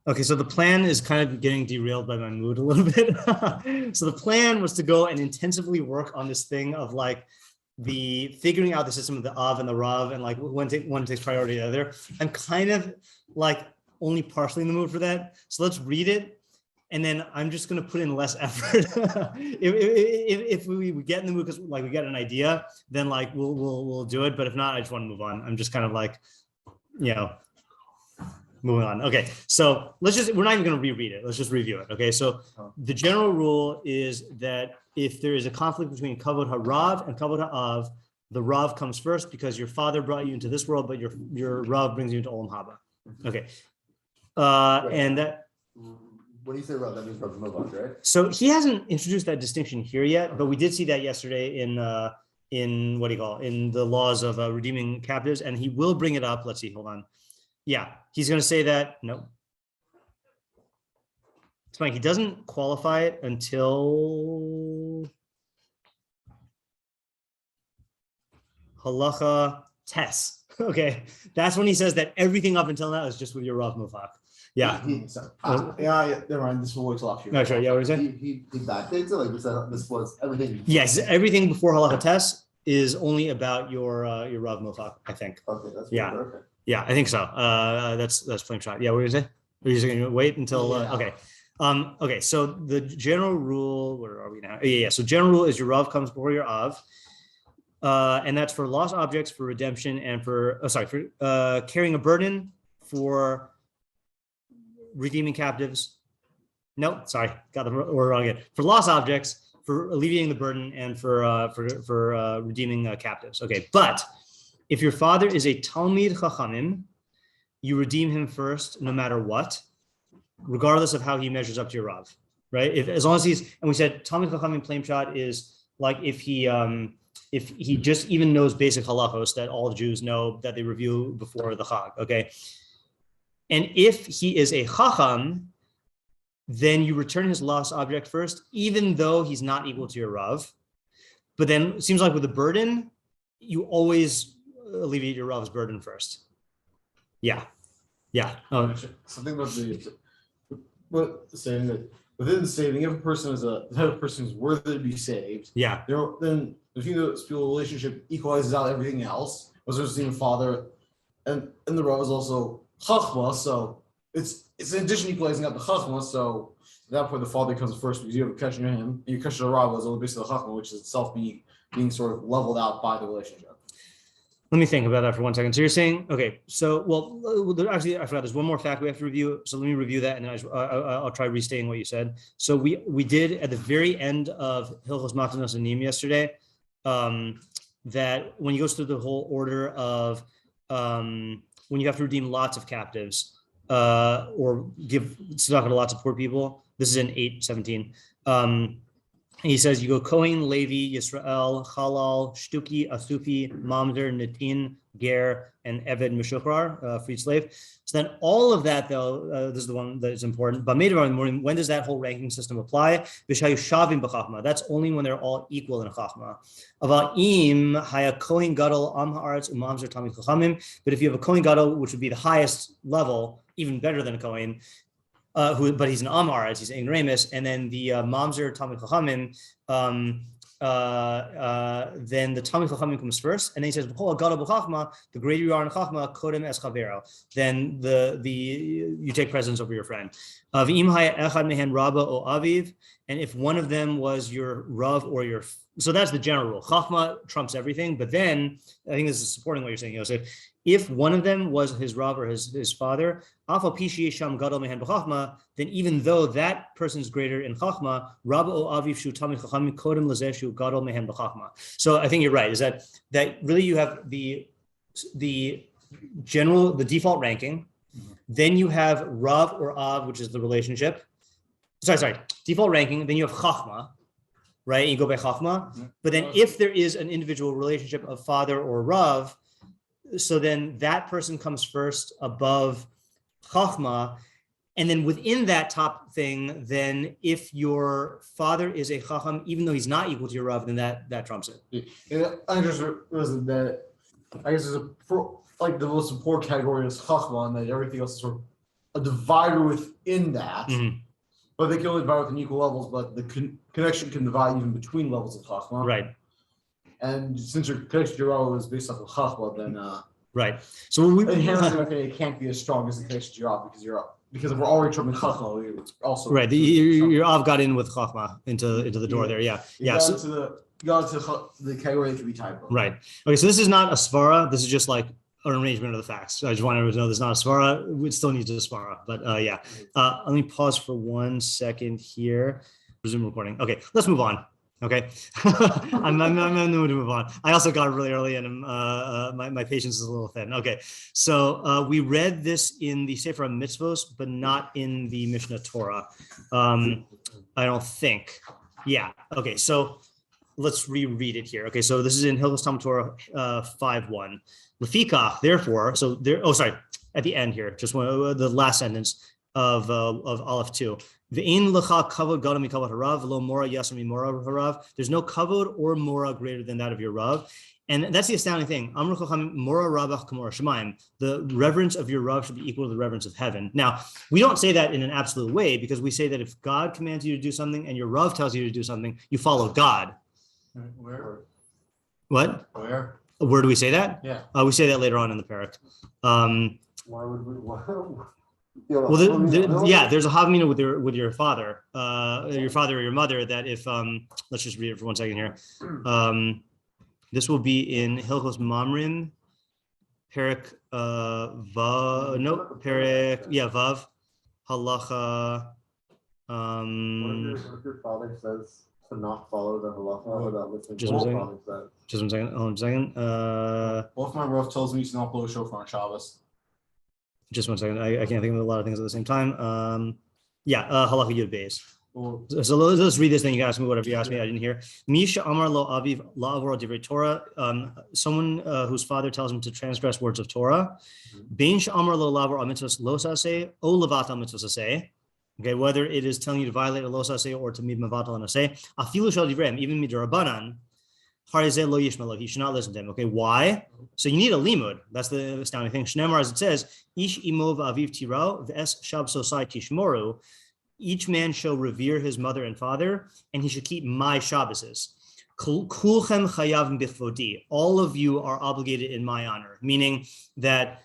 Okay, so the plan is kind of getting derailed by my mood a little bit. So the plan was to go and intensively work on this thing of like the figuring out the system of the av and the rav and like one takes priority to the other. I'm kind of like only partially in the mood for that. So let's read it. And then I'm just going to put in less effort. if we get in the mood because like we got an idea, then like we'll do it. But if not, I just want to move on. I'm just kind of like, moving on. Okay, so we're not even going to reread it. Let's just review it. Okay, so the general rule is that if there is a conflict between kavod harav and kavod ha'av, the rav comes first because your father brought you into this world, but your rav brings you into olam haba. Okay, and that. When you say rav, that means rav mavak, right? So he hasn't introduced that distinction here yet, but we did see that yesterday in what do you call it? In the laws of redeeming captives, and he will bring it up. Let's see. Hold on. Yeah, he's going to say that. No, it's fine. He doesn't qualify it until halacha tes. Okay, that's when he says that everything up until now is just with your rav mufak. Yeah. Never mind. This will wait till after. No, sure. Yeah, what was it? He backdates it. Like this was everything. Yes, everything before halacha tes is only about your rav mufak. I think. Okay, that's perfect. Yeah, I think so. That's flame shot. Yeah, what were you saying? Are you just going to wait until? Okay. Okay. So the general rule. Where are we now? Yeah. So general rule is your rav comes before your av, and that's for lost objects, for redemption, and for carrying a burden, for redeeming captives. No, sorry, got the word wrong again. For lost objects, for alleviating the burden, and for redeeming captives. Okay, but if your father is a talmid chachamim, you redeem him first, no matter what, regardless of how he measures up to your rav, right? As long as he's, and we said talmid chachamim plain shot is like if he just even knows basic halachos that all Jews know that they review before the chag, okay? And if he is a chacham, then you return his lost object first, even though he's not equal to your rav. But then it seems like with the burden, you always alleviate your rav's burden first. Yeah. Something about saying that within the saving, if a person is the type of person who's worthy to be saved, then between the spiritual relationship equalizes out everything else. Was there the father, and the rav is also chachma, so it's in addition to equalizing out the chachma. So at that point, the father comes first because you have a kesher in him, and your kesher rav is only based on the chachma, which is itself being sort of leveled out by the relationship. Let me think about that for 1 second. So you're saying, okay, so, actually, I forgot, there's one more fact we have to review. So let me review that, and then I'll try restating what you said. So we did, at the very end of Hilchos Matnos and Nim yesterday, that when you go through the whole order of when you have to redeem lots of captives or give tzedakah to lots of poor people, this is in 8:17. He says you go Kohen, Levi, Yisrael, Halal, Shtuki, Asufi, Mamzer, Nitin, Ger, and Eved Meshuchrar, freed slave. So then all of that, though, this is the one that is important. But later on in the morning, when does that whole ranking system apply? B'shayu shavim b'chachma. That's only when they're all equal in chachma. Avaim haya Kohen gadol am haaretz umamzer tamid chachamim. But if you have a Kohen gadol, which would be the highest level, even better than a Kohen, but he's an Amaretz, he's an ignoramus, and then the Mamzer Talmud Chachamim, then the Talmud Chachamim comes first, and then he says, the greater you are in Chachma, Kodem es Chavero, then you take precedence over your friend. V'im haya echad mehen rabo o aviv, and if one of them was your rav or your, so that's the general rule. Chachma trumps everything, but then I think this is supporting what you're saying, Yosef. If one of them was his rav or his father, then even though that person is greater in chachma, rabo o aviv shu talmid chachamim kodem lezeh shu gadol mehen b'chachma. So I think you're right. Is that really you have the default ranking, then you have rav or av, which is the relationship. Sorry, default ranking. Then you have chachma, right? You go by chachma. But then if there is an individual relationship of father or rav, so then that person comes first above chachma, and then within that top thing, then if your father is a chacham, even though he's not equal to your rav, then that trumps it. Yeah, I just realized that I guess there's the most important category is chachma, and then everything else is sort of a divider within that, Mhm. but they can only divide within equal levels. But the connection can divide even between levels of chachma. Right. And since your connection to your rabo is based off of chachma, then right. So when we inherently it can't be as strong as the connection to your rabo because if we're already talking chachma, we also right. Your av got in with chachma into the door there. Yeah. You got into the category that can be typo. Right. Okay. So this is not a svara. This is just like an arrangement of the facts. I just want everyone to know there's not a svara. It still needs a svara. But yeah. Let me pause for 1 second here. Resume recording. Okay. Let's move on. Okay. I'm in the mood to move on. I also got really early and my patience is a little thin. Okay. So we read this in the Sefer Mitzvos, but not in the Mishnah Torah. I don't think. Yeah. Okay. So let's reread it here. Okay. So this is in Hilchos Talmud Torah 5:1. Lefika, therefore, so there, at the end here, just the last sentence of Aleph 2. There's no kavod or mora greater than that of your rav. And that's the astounding thing. The reverence of your rav should be equal to the reverence of heaven. Now, we don't say that in an absolute way because we say that if God commands you to do something and your rav tells you to do something, you follow God. Where? What? Where do we say that? Yeah. We say that later on in the parak. Why would we? Well, there's a havmina with your father, your father or your mother. That if let's just read it for 1 second here. This will be in Hilchos Mamrim, parak vav halacha. If your father says to not follow the halacha without listening to what your father says. Just 1 second. Hold on a second. Well, if my Rav tells me to not blow a shofar on Shabbos. Just 1 second. I can't think of a lot of things at the same time. Halacha yud beis. So let's read this. Then you can ask me whatever you ask me. I didn't hear. Misha amar lo aviv la avor divrei Torah. Someone whose father tells him to transgress words of Torah. Bein amar lo lavor al mitzvos lo saseh o levat al mitzvos saseh. Okay, whether it is telling you to violate a lo saseh or to mevatel an aseh. Afilu shel divrei, even midrabanan. He should not listen to him. Okay, why? So you need a limud. That's the astounding thing. Shnemar, as it says, Ish imov aviv tiro v'es shab sosai tishmoru. Each man shall revere his mother and father, and he should keep my Shabbases. Kulchem chayav bichvodi. All of you are obligated in my honor. Meaning that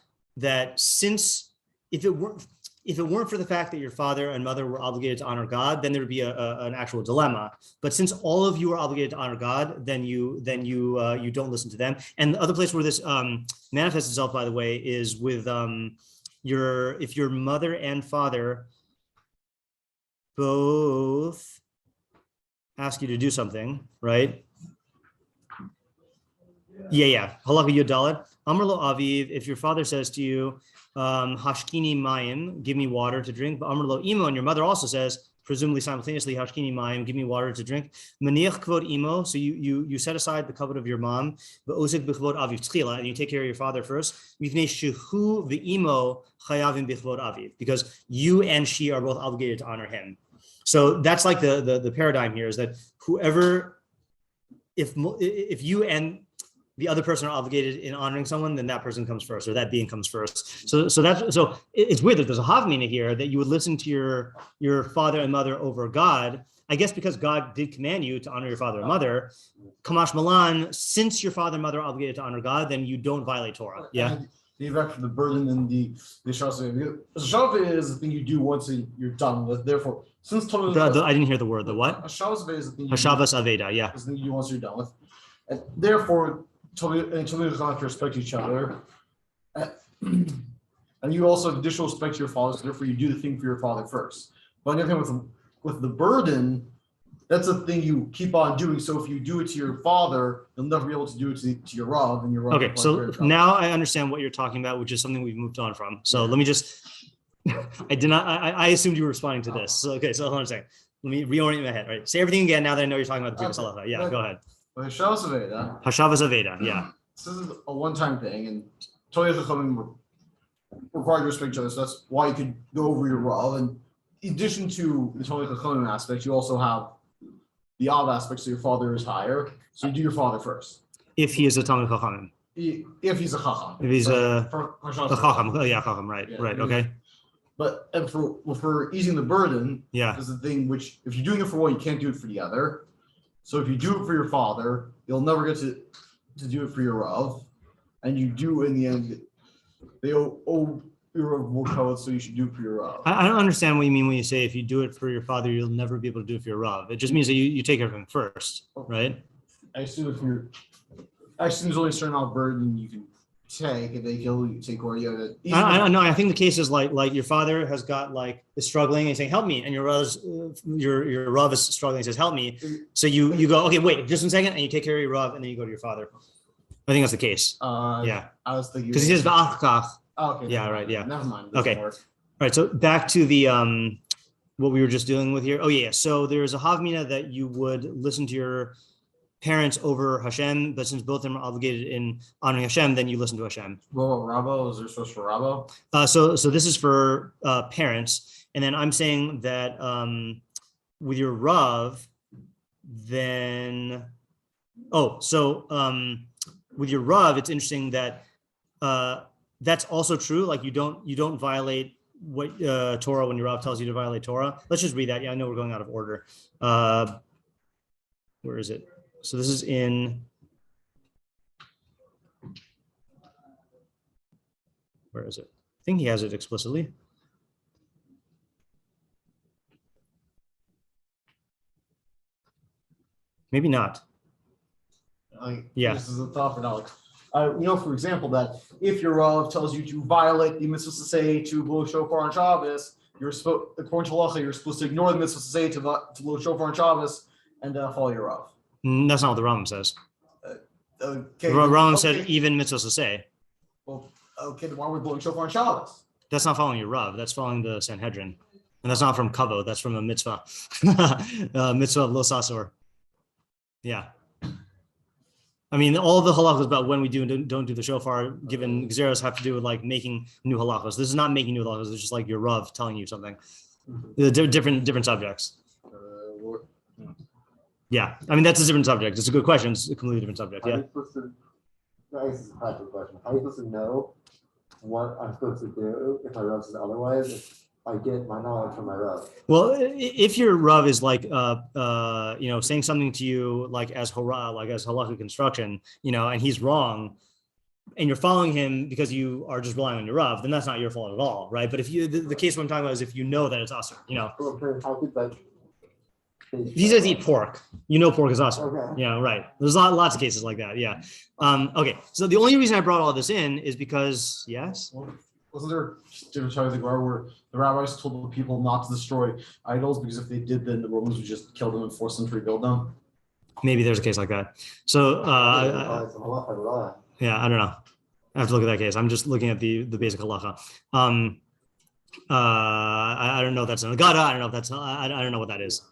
since if it weren't for the fact that your father and mother were obligated to honor God, then there would be an actual dilemma. But since all of you are obligated to honor God, then you don't listen to them. And the other place where this manifests itself, by the way, is with if your mother and father both ask you to do something, right? Yeah. Halakha yud daled. Amar lo aviv. If your father says to you, hashkini mayim, give me water to drink. But Amar lo imo, and your mother also says, presumably simultaneously, hashkini mayim, give me water to drink. Maniach kvod imo, so you set aside the covet of your mom. But osik b'kvod aviv tchila, and you take care of your father first. Mivnei shehu v'imo chayavim b'kvod aviv, because you and she are both obligated to honor him. So that's like the paradigm here is that whoever, if you and the other person are obligated in honoring someone, then that person comes first, or that being comes first. So it's weird that there's a havmina here that you would listen to your father and mother over God. I guess because God did command you to honor your father and mother. Kamash Malan, since your father and mother are obligated to honor God, then you don't violate Torah. Yeah. The effect of the burden and the shava. The shava is the thing you do once you're done with. Therefore, since Talmud, I didn't hear the word. The what? Hashavas aveda is the thing. Hashavas aveda. Yeah. Is the thing you do once you're done with, and therefore. Talmud have to respect each other, and you also have additional respect to your father. So therefore, you do the thing for your father first. But on the other hand, with the burden, that's a thing you keep on doing. So if you do it to your father, you'll never be able to do it to your rav, and your rav. Okay, so now I understand what you're talking about, which is something we've moved on from. So let me just. I assumed you were responding to this. So, okay, so hold on a second. Let me reorient my head. All right, say everything again now that I know you're talking about the previous halacha. Yeah, go ahead. Hashavas aveda. Hashavas aveda, yeah. This is a one-time thing, and Torah required to respect each other. So that's why you could go over your rav. And in addition to the Torah Chachamim aspect, you also have the Av aspect. So your father is higher, so you do your father first. If he is a Talmud Chachamim. If he's a Chacham. If he's a Chacham, yeah, Chacham, right, yeah, right, okay. But and for easing the burden, yeah, is the thing which if you're doing it for one, you can't do it for the other. So if you do it for your father, you'll never get to do it for your Rav, and you do in the end. They owe your Rav more cholek, so you should do it for your Rav. I don't understand what you mean when you say if you do it for your father, you'll never be able to do it for your Rav. It just means that you take care of him first, right? I assume there's only a certain amount of burden you can take. If they kill you, take or you have to. I think the case is like your father has got is struggling and saying help me, and your Rav is struggling and says help me. So you go, okay, wait just 1 second, and you take care of your Rav, and then you go to your father. I think that's the case. Yeah, I was thinking because he says v'achkach. Oh, okay. Yeah, right. Yeah. Never mind. Okay. All right. So back to the what we were just dealing with here. Oh yeah. So there's a havmina that you would listen to your parents over Hashem, but since both of them are obligated in honoring Hashem, then you listen to Hashem. Well, rabo, is there supposed for rabo? So this is for parents, and then I'm saying that with your Rav, then with your Rav, it's interesting that that's also true. Like you don't violate what Torah when your Rav tells you to violate Torah. Let's just read that. Yeah, I know we're going out of order. Where is it? So this is in, where is it? I think he has it explicitly. Maybe not. Yeah. This is a thought for now. For example, that if your Rav tells you to violate the mitzvah to say to blow shofar on Shabbos, according to halacha, you're supposed to ignore the mitzvah to say to blow shofar on Shabbos and follow your Rav. That's not what the Rambam says. Rambam said even mitzvahs to say. Well, okay, then why are we blowing shofar on Shabbos? That's not following your Rav. That's following the Sanhedrin, and that's not from kavod. That's from a mitzvah, mitzvah of lo sasor. Yeah. I mean, all the halachos about when we do and don't do the shofar, given gzeros, have to do with making new halachos. This is not making new halachos. It's just like your Rav telling you something. Different subjects. Yeah, I mean that's a different subject. It's a good question. It's a completely different subject. Yeah. This is a practical question. How are you supposed to know what I'm supposed to do if my Rav says otherwise? If I get my knowledge from my Rav. Well, if your Rav is saying something to you as hora, as halakha construction, and he's wrong, and you're following him because you are just relying on your Rav, then that's not your fault at all, right? But if the case what I'm talking about is if you know that it's asur, How could he says eat pork. Pork is asur. Okay. Yeah, right. There's lots of cases like that. Yeah. Okay. So the only reason I brought all this in is because yes. Well, wasn't there different times where the rabbis told the people not to destroy idols because if they did, then the Romans would just kill them and force them to rebuild them? Maybe there's a case like that. So yeah, I don't know. I have to look at that case. I'm just looking at the basic halacha. I don't know if that's an agada. I don't know if that's I don't know what that is.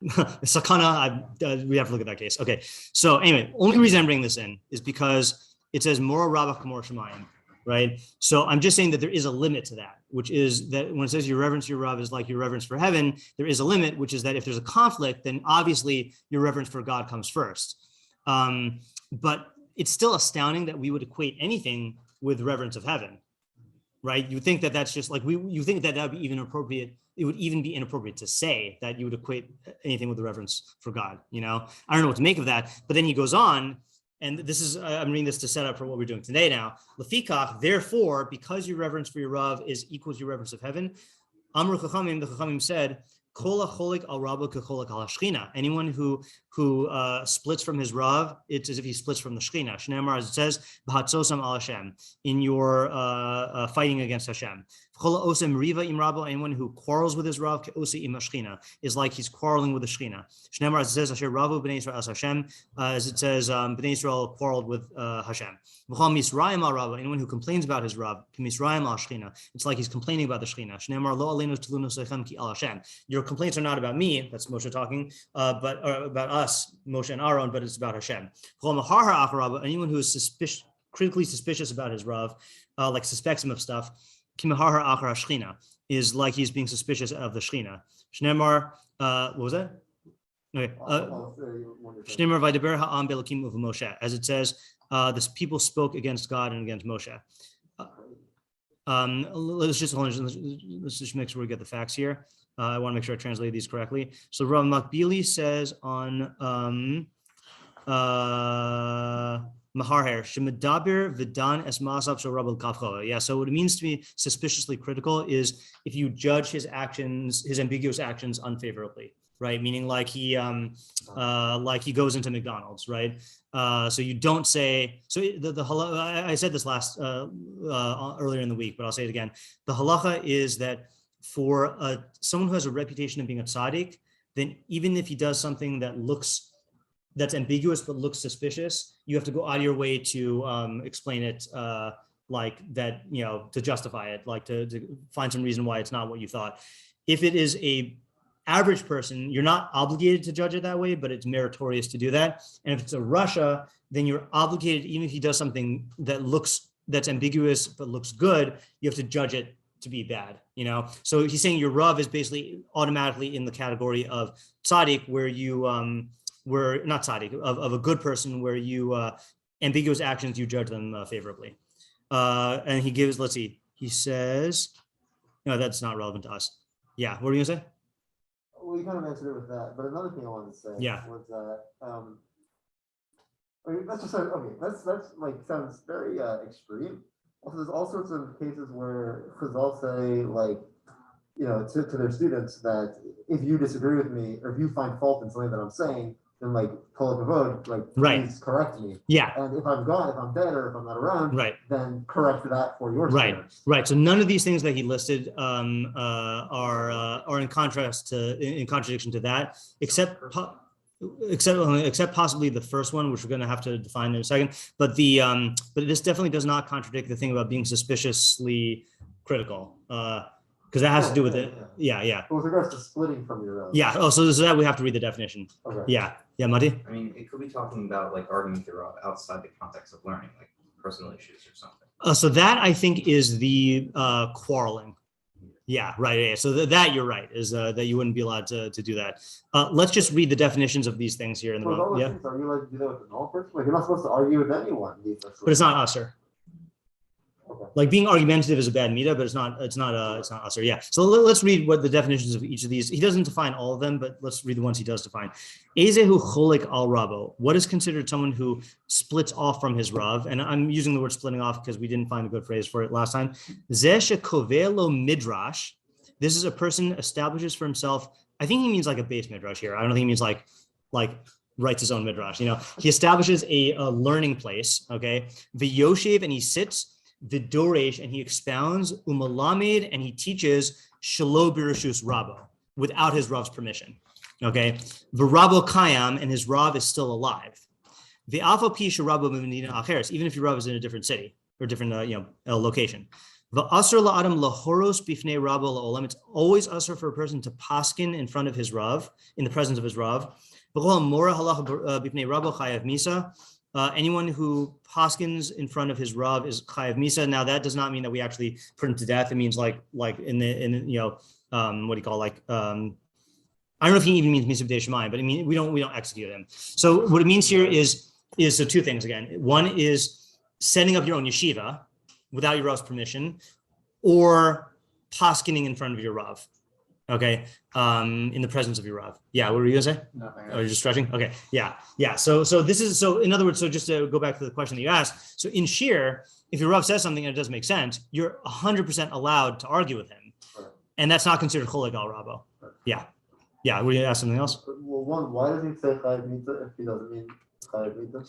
Shechinah, we have to look at that case. Okay, so anyway, only reason I'm bringing this in is because it says mora rabach kamor shemayim, right? So I'm just saying that there is a limit to that, which is that when it says your reverence for your Rav is like your reverence for heaven, there is a limit, which is that if there's a conflict, then obviously your reverence for God comes first. But it's still astounding that we would equate anything with reverence of heaven, right? You think that that's just you think that would be even appropriate. It would even be inappropriate to say that you would equate anything with the reverence for God. I don't know what to make of that. But then he goes on, and this is I'm reading this to set up for what we're doing today now. Lefikach, therefore, because your reverence for your Rav is equals your reverence of heaven, Amru Chachamim, the Chachamim said, Kol cholek al rabo cholek al Shechinah. Anyone who splits from his Rav, it's as if he splits from the Shechinah. Shneimar, as it says, b'hatzosam al Hashem, in your fighting against Hashem. Chol osem riva im rabo. Anyone who quarrels with his Rav, ke'osi im Shechinah, is like he's quarreling with the Shechinah. Shneimar, as it says, Asher ravu b'nei Yisrael as Hashem, as it says, b'nei Yisrael quarreled with Hashem. V'chol misrayim al rabo. Anyone who complains about his Rav, misrayim al Shechinah, it's like he's complaining about the Shechinah. Shneimar lo aleinu tluno sechem ki al Hashem. Your complaints are not about me, that's Moshe talking, but about us, Moshe and Aaron, but it's about Hashem. Anyone who is critically suspicious about his Rav, like suspects him of stuff, is like he's being suspicious of the Shechinah. Shneimar, what was that? Okay. Shneimar vaydaber ha'am be'elokim uv Moshe, as it says, this people spoke against God and against Moshe. let's just make sure we get the facts here. I want to make sure I translate these correctly. So Rambam Bekius says on Maharher Shemadaber Vidan es Masab Rabal Kafcha. Yeah, so what it means to be suspiciously critical is if you judge his actions, his ambiguous actions unfavorably, right? Meaning like he goes into McDonald's, right? So you don't say, so I said this last earlier in the week, but I'll say it again. The halacha is that for someone who has a reputation of being a tzaddik, then even if he does something that's ambiguous but looks suspicious, you have to go out of your way to explain it like that, to justify it, like to find some reason why it's not what you thought. If it is a average person, you're not obligated to judge it that way, but it's meritorious to do that. And if it's a Russia, then you're obligated, even if he does something that's ambiguous but looks good, you have to judge it to be bad, So he's saying your Rav is basically automatically in the category of tzaddik, where you were not tzaddik, of a good person, where you ambiguous actions, you judge them favorably. And he gives, let's see, he says, no, that's not relevant to us. Yeah, what were you gonna say? Well, you kind of answered it with that, but another thing I wanted to say was that that's just okay. That's like sounds very extreme. Also, there's all sorts of cases where Chazal say, like, to their students that if you disagree with me or if you find fault in something that I'm saying, then like cholek, like please correct me. Yeah. And if I'm gone, if I'm dead, or if I'm not around, then correct that for your students. Right. So none of these things that he listed are in contradiction to that, except possibly the first one, which we're going to have to define in a second. But but this definitely does not contradict the thing about being suspiciously critical. Because that has to do with it. Yeah. But with regards to splitting from your own. Yeah. Oh, so that we have to read the definition. Okay. Yeah, Mati? I mean, it could be talking about like arguing throughout outside the context of learning, like personal issues or something. So that I think is the quarreling. Yeah, right. Yeah. So that you're right, is that you wouldn't be allowed to do that. Let's just read the definitions of these things here in the book. Yeah. Are you allowed to do that with the null person? Like, you're not supposed to argue with anyone. But it's not usher. Okay. Like being argumentative is a bad midah, but it's not usher. Yeah. So let's read what the definitions of each of these. He doesn't define all of them, but let's read the ones he does define. Ezehu cholek al rabo. What is considered someone who splits off from his rav? And I'm using the word splitting off because we didn't find a good phrase for it last time. Zeh shekovelo midrash. This is a person establishes for himself. I think he means like a base midrash here. I don't think he means like writes his own midrash. He establishes a learning place. Okay. V'yoshev, and he sits. Vidoresh, and he expounds, umalamed, and he teaches shelo birashus rabo, without his rav's permission. Okay, the rabo kayam, and his rav is still alive. The alpha pi rabo b'medina acheres, even if your rav is in a different city or different location. The asr la'adam lahoros bifnei rabo la'olam. It's always asr for a person to paskin in front of his rav, in the presence of his rav. Mora halacha bifnei rabo chayav misa. Anyone who paskins in front of his rav is chayav misa. Now that does not mean that we actually put him to death. It means like what do you call I don't know if he even means misa b'dei shemayim, but I mean we don't execute him. So what it means here is so two things again. One is setting up your own yeshiva without your rav's permission, or paskining in front of your rav. Okay, in the presence of your rav. Yeah, what were you gonna say? Nothing. Oh, you're just stretching? Okay, yeah. So this is, so in other words, so just to go back to the question that you asked, so in shiur, if your rav says something and it doesn't make sense, you're 100% allowed to argue with him. Right. And that's not considered cholek al rabo. Right. Yeah, were you gonna ask something else? Well, one, why does he say chayav mita if he doesn't mean chayav mita?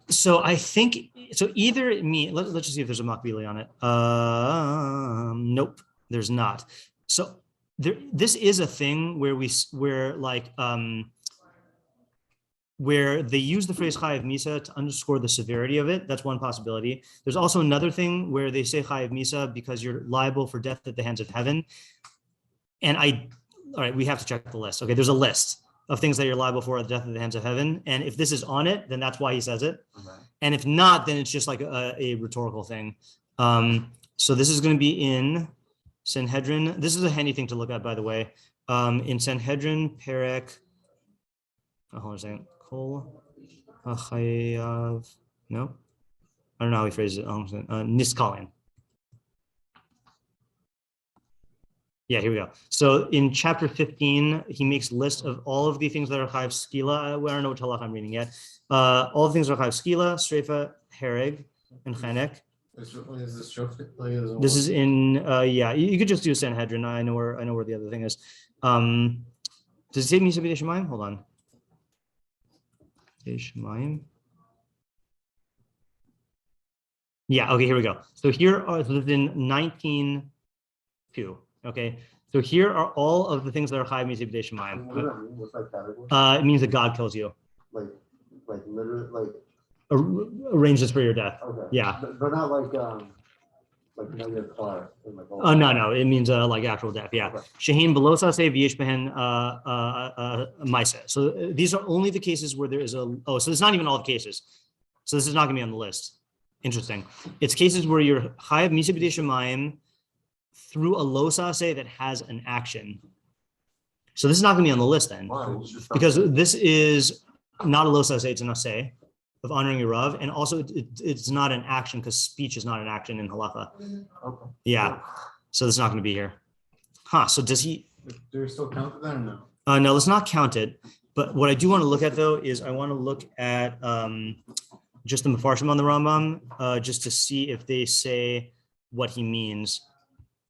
So I think, so either it mean, let's just see if there's a makbili on it. Nope, there's not. So this is a thing where where they use the phrase chayav misa to underscore the severity of it. That's one possibility. There's also another thing where they say chayav misa because you're liable for death at the hands of heaven. And all right, we have to check the list. Okay, there's a list of things that you're liable for at the death at the hands of heaven. And if this is on it, then that's why he says it. Okay. And if not, then it's just like a rhetorical thing. So this is going to be in Sanhedrin. This is a handy thing to look at, by the way. In Sanhedrin, Perek. Hold on a second. Kol hachayav. No, I don't know how he phrases it. Niskalin. Yeah, here we go. So in chapter 15, he makes a list of all of the things that are chayav skila. I don't know what halach I'm reading yet. All the things that are chayav skila, streifa, hereg, and chenek. This is in you could just do Sanhedrin. I know where the other thing is. Does it say Misa B'dei Shemayim? Hold on. Shemayim. Yeah, okay, here we go. So here are in 19:2. Okay, so here are all of the things that are chayav Misa B'dei Shemayim. What does that mean? What's that category? It means that God kills you. Like literally, like arranges for your death. Okay. Yeah. But not like your car. Oh no, it means like actual death. Yeah. Shehin belosa say v'yesh behen ma'aseh. So these are only the cases where there is so it's not even all the cases. So this is not going to be on the list. Interesting. It's cases where you're chayav misa b'dei shemayim through a losase that has an action. So this is not going to be on the list then, because this is not a losase, it's an aseh of honoring your Rav, and also it's not an action because speech is not an action in halacha. Okay. Yeah, so this is not going to be here. So does he? Do we still count it then or no? No, let's not count it. But what I do want to look at though is I want to look at just the Mefarshim on the Rambam, just to see if they say what he means,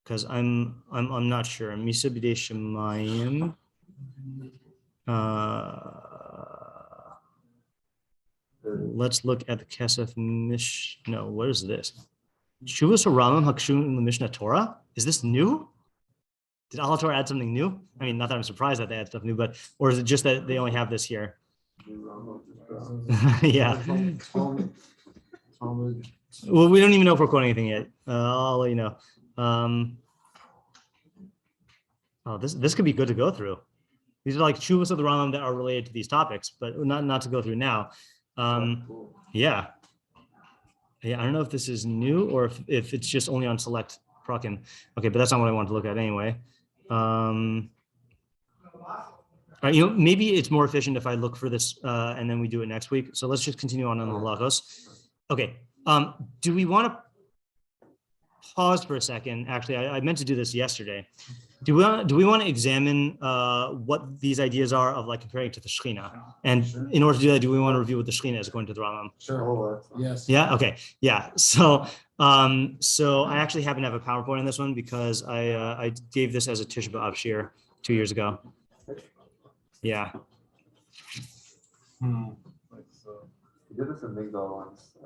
because I'm not sure. Misa b'dei shemayim. Let's look at the Kesef No, what is this? Shuvas Rambam Hakshum in the Mishnah Torah? Is this new? Did Allah Torah add something new? I mean, not that I'm surprised that they add stuff new, but or is it just that they only have this here? Yeah. Well, we don't even know if we're quoting anything yet. I'll let you know. This could be good to go through. These are like shuvas of the Rambam that are related to these topics, but not to go through now. Yeah, I don't know if this is new or if it's just only on select prakim. Okay, but that's not what I want to look at anyway. Maybe it's more efficient if I look for this and then we do it next week. So let's just continue on the halachos. Okay, do we want to pause for a second? Actually, I meant to do this yesterday. Do we want to examine what these ideas are of like comparing it to the Shechinah? And in order to do that, do we want to review what the Shechinah is according to the Rambam? Sure. Yes. Yeah. Okay. Yeah. So I actually happen to have a PowerPoint on this one because I gave this as a Tishah B'Av shiur 2 years ago. Yeah. You did this in Migdal once.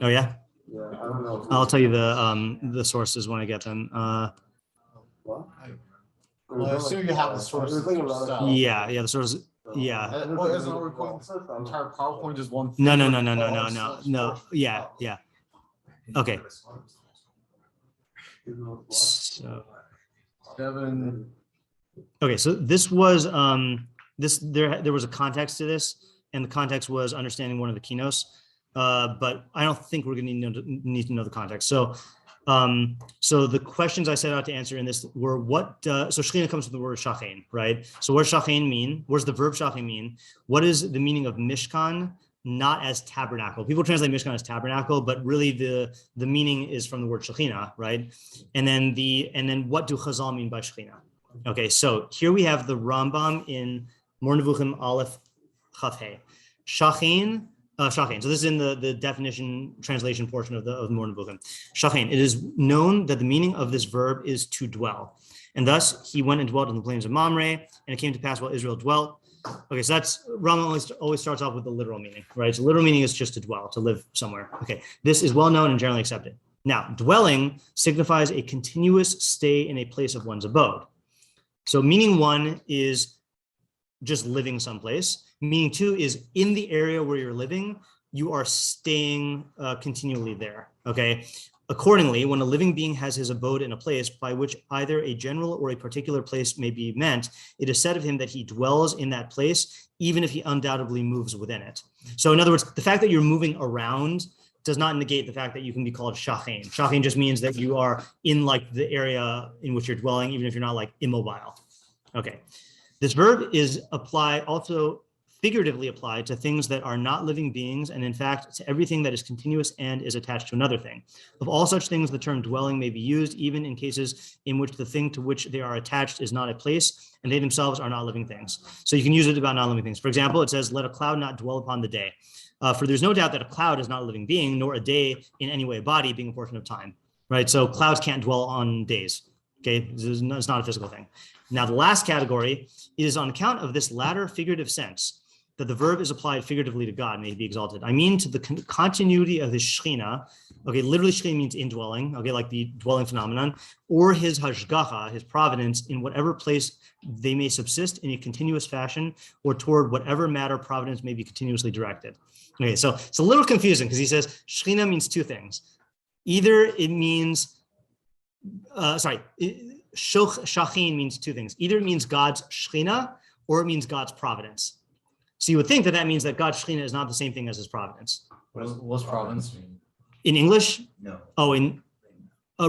Oh yeah. Yeah, I don't know. I'll tell you the sources when I get them. What? Well, I assume you have the sources. Yeah, the sources. Yeah. Well, isn't it recording the entire PowerPoint just one thing? No. Yeah. Okay. So. Devin. Okay, so this was there was a context to this, and the context was understanding one of the keynotes. But I don't think we're going to need to know the context. So the questions I set out to answer in this were so Shechinah comes from the word shachin, right? So what does shachin mean? What does the verb shachin mean? What is the meaning of mishkan? Not as tabernacle. People translate mishkan as tabernacle, but really the meaning is from the word Shechinah, right? And then what do Chazal mean by Shechinah? Okay, so here we have the Rambam in Mor Nevuchim Aleph Chaf Hey. Shachin. Shachin. So this is in the definition translation portion of the Mor Nevuchim. Shachin. It is known that the meaning of this verb is to dwell, and thus he went and dwelt in the plains of Mamre, and it came to pass while Israel dwelt. Okay, so that's Rambam always starts off with the literal meaning, right? So literal meaning is just to dwell, to live somewhere. Okay, this is well known and generally accepted. Now, dwelling signifies a continuous stay in a place of one's abode. So meaning one is just living someplace. Meaning two is in the area where you're living, you are staying continually there, okay? Accordingly, when a living being has his abode in a place by which either a general or a particular place may be meant, it is said of him that he dwells in that place, even if he undoubtedly moves within it. So in other words, the fact that you're moving around does not negate the fact that you can be called shachin. Shachin just means that you are in like the area in which you're dwelling, even if you're not like immobile. Okay, this verb is applied also figuratively applied to things that are not living beings, and in fact, to everything that is continuous and is attached to another thing. Of all such things, the term dwelling may be used even in cases in which the thing to which they are attached is not a place, and they themselves are not living things. So you can use it about non-living things. For example, it says, let a cloud not dwell upon the day. For there's no doubt that a cloud is not a living being, nor a day in any way a body, being a portion of time, right? So clouds can't dwell on days, okay? It's not a physical thing. Now, the last category is on account of this latter figurative sense that the verb is applied figuratively to God, may he be exalted. I mean to the continuity of his Shechinah, okay, literally Shechinah means indwelling, okay, like the dwelling phenomenon, or his hashgacha, his providence, in whatever place they may subsist in a continuous fashion, or toward whatever matter providence may be continuously directed. Okay, so it's a little confusing because he says Shechinah means two things. Either it means, Shachin means two things. Either it means God's Shechinah or it means God's providence. So you would think that that means that God's Shechinah is not the same thing as his providence. What's providence mean? In English? No. Oh,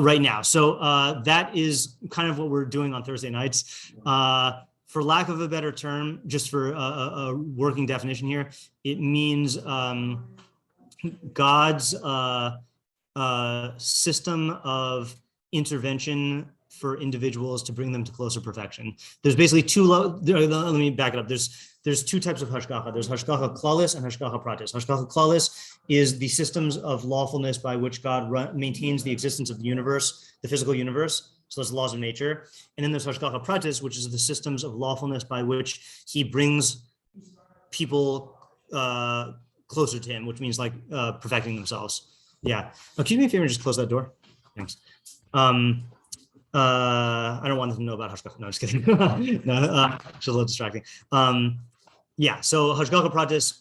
right now. So that is kind of what we're doing on Thursday nights. For lack of a better term, just for a working definition here, it means God's system of intervention for individuals to bring them to closer perfection. There's basically let me back it up. There's two types of hashgacha. There's hashgacha klalis and hashgacha pratis. Hashgacha klalis is the systems of lawfulness by which God maintains the existence of the universe, the physical universe. So that's the laws of nature. And then there's hashgacha pratis, which is the systems of lawfulness by which he brings people closer to him, which means like perfecting themselves. Yeah. Can you do me a favor and just close that door? Thanks. I don't want them to know about hashgacha. No, just kidding. No, it's a little distracting. Yeah, so hashgacha pratis,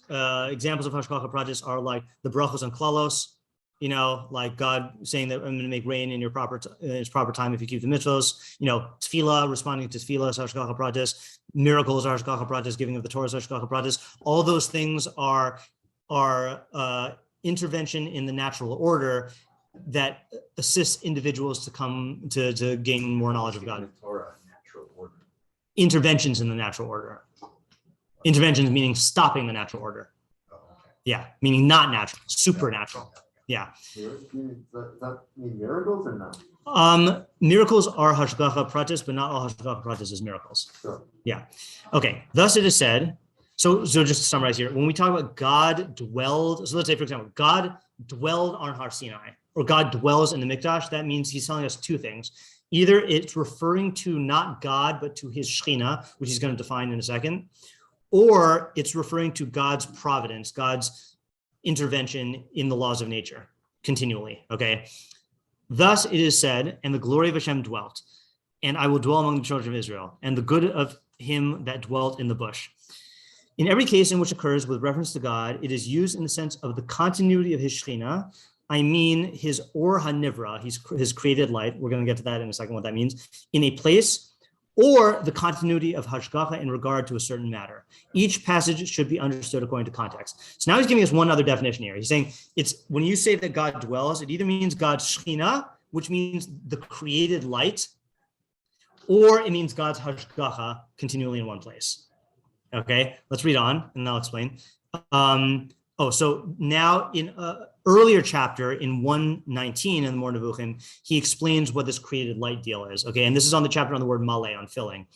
examples of hashgacha pratis are like the brachos and klalos, you know, like God saying that I'm going to make rain in its proper time if you keep the mitzvos, you know, tefillah, responding to tefillah is hashgacha pratis, miracles are hashgacha pratis, giving of the Torah is hashgacha pratis. All those things are intervention in the natural order that assists individuals to come to gain more knowledge of God. Torah, natural order. Interventions in the natural order. Interventions meaning stopping the natural order. Oh, okay. Yeah, meaning not natural, supernatural. Yeah. Does that mean miracles or not? Miracles are hashgacha pratis, but not all hashgacha pratis is miracles. Sure. Yeah. Okay. Thus it is said. So just to summarize here, when we talk about God dwelled, so let's say, for example, God dwelled on Har Sinai, or God dwells in the Mikdash, that means he's telling us two things. Either it's referring to not God, but to his Shechinah, which he's going to define in a second, or it's referring to God's providence, God's intervention in the laws of nature continually, okay? Thus it is said, and the glory of Hashem dwelt, and I will dwell among the children of Israel, and the good of him that dwelt in the bush. In every case in which occurs with reference to God, it is used in the sense of the continuity of his Shechinah. I mean his or hanivra, his created light. We're going to get to that in a second, what that means, in a place, or the continuity of hashgacha in regard to a certain matter. Each passage should be understood according to context. So now he's giving us one other definition here. He's saying it's when you say that God dwells, it either means God's Shechinah, which means the created light, or it means God's hashgacha continually in one place. Okay, let's read on and I'll explain. So now in an earlier chapter in 119 in the More Nevuchim, he explains what this created light deal is. Okay, and this is on the chapter on the word male, on filling.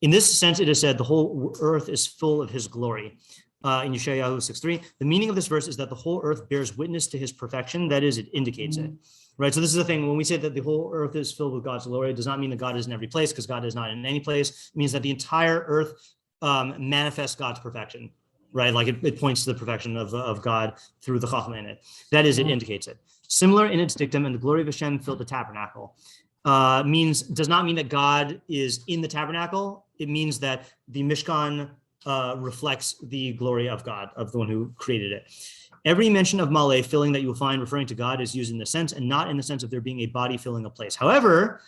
In this sense, it is said the whole earth is full of his glory. In Yeshayahu 6:3, the meaning of this verse is that the whole earth bears witness to his perfection. That is, it indicates it. Right. So this is the thing. When we say that the whole earth is filled with God's glory, it does not mean that God is in every place, because God is not in any place. It means that the entire earth manifests God's perfection, right? Like it points to the perfection of God through the chachma in it. That is, it indicates it. Similar in its dictum, and the glory of Hashem filled the tabernacle, does not mean that God is in the tabernacle. It means that the Mishkan reflects the glory of God, of the one who created it. Every mention of male, filling, that you will find referring to God is used in the sense and not in the sense of there being a body filling a place. However,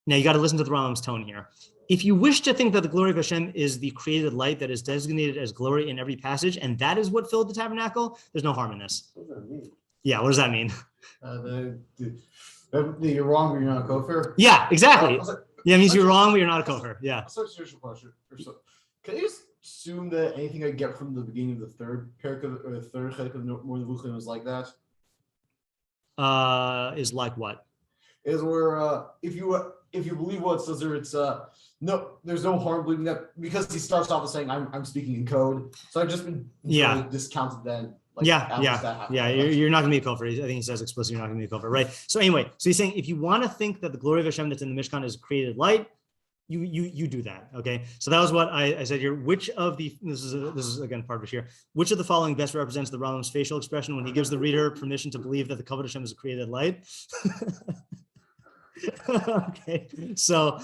now you got to listen to the Rambam's tone here. If you wish to think that the glory of Hashem is the created light that is designated as glory in every passage, and that is what filled the tabernacle, there's no harm in this. What does that mean? Yeah, what does that mean? You're wrong, but you're not a kofar. Yeah, exactly. Yeah, it means you're wrong, but you're not a kofar. Yeah. I'll start a social question. Can you assume that anything I get from the beginning of the third paragraph or the third cholek of more Nevuchim is like that? Is like what? Is where if you believe what it says there, it's no, there's no harm believing that, because he starts off with saying I'm speaking in code. So I've just been discounted then. Like, you're not gonna be a kofar. I think he says explicitly you're not gonna be a kofar, right? So anyway, so he's saying if you want to think that the glory of Hashem that's in the Mishkan is created light, you do that. Okay, so that was what I said here. Which of the this is again part of it here. Which of the following best represents the Rambam's facial expression when he gives the reader permission to believe that the kavod Hashem is a created light? Okay, so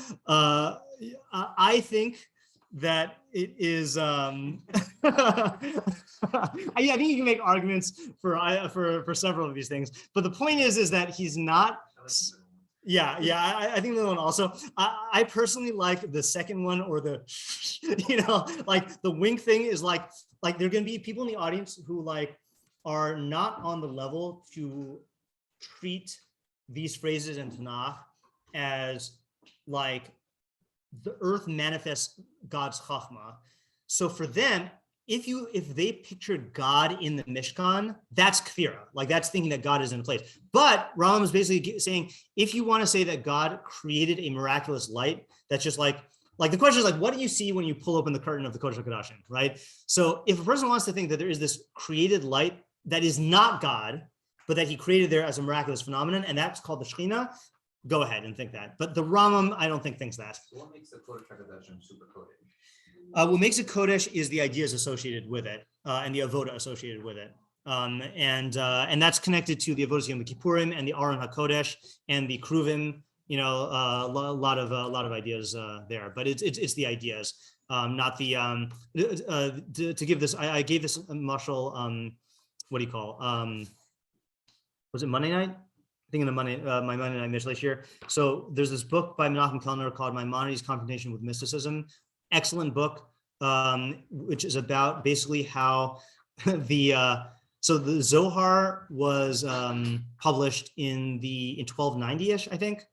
I think that it is. I think you can make arguments for several of these things, but the point is that he's not. I think the one also. I personally like the second one, or the, like the wink thing is like there are going to be people in the audience who like are not on the level to treat these phrases in Tanakh as like the earth manifests God's chachma. So for them, if they pictured God in the Mishkan, that's kfira. Like that's thinking that God is in place. But Rambam is basically saying, if you want to say that God created a miraculous light, that's just like the question is like, what do you see when you pull open the curtain of the Kodesh HaKodashim, right? So if a person wants to think that there is this created light that is not God, but that he created there as a miraculous phenomenon, and that's called the Shechinah, go ahead and think that. But the Rambam, I don't think thinks that. So what makes the Kodesh HaKodashim super coded? What makes it Kodesh is the ideas associated with it and the avoda associated with it. And that's connected to the avodas Yom Kippurim and the Aron HaKodesh and the Kruvim, a lot of ideas there, but it's the ideas, not the, to give this, I gave this mashal, what do you call, was it Monday night? I think in my Monday night Mishlei here. So there's this book by Menachem Kellner called Maimonides' Confrontation with Mysticism. Excellent book, which is about basically how so the Zohar was published in 1290-ish, I think,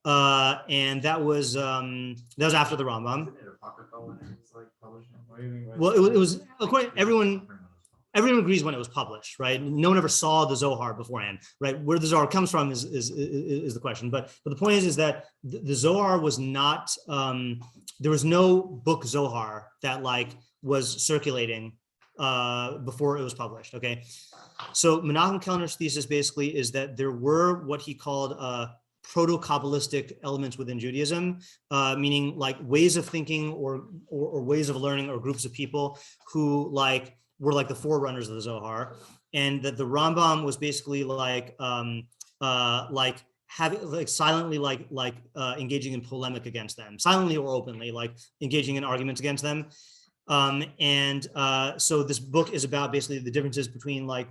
and that was after the Rambam. Well, it was according everyone agrees when it was published, right? No one ever saw the Zohar beforehand, right? Where the Zohar comes from is the question. But the point is that the Zohar was not, there was no book Zohar that like was circulating before it was published, okay? So Menachem Kellner's thesis basically is that there were what he called proto-Kabbalistic elements within Judaism, meaning like ways of thinking or ways of learning or groups of people who like were like the forerunners of the Zohar, and that the Rambam was basically like having like silently like engaging in polemic against them, silently or openly, like engaging in arguments against them. So this book is about basically the differences between like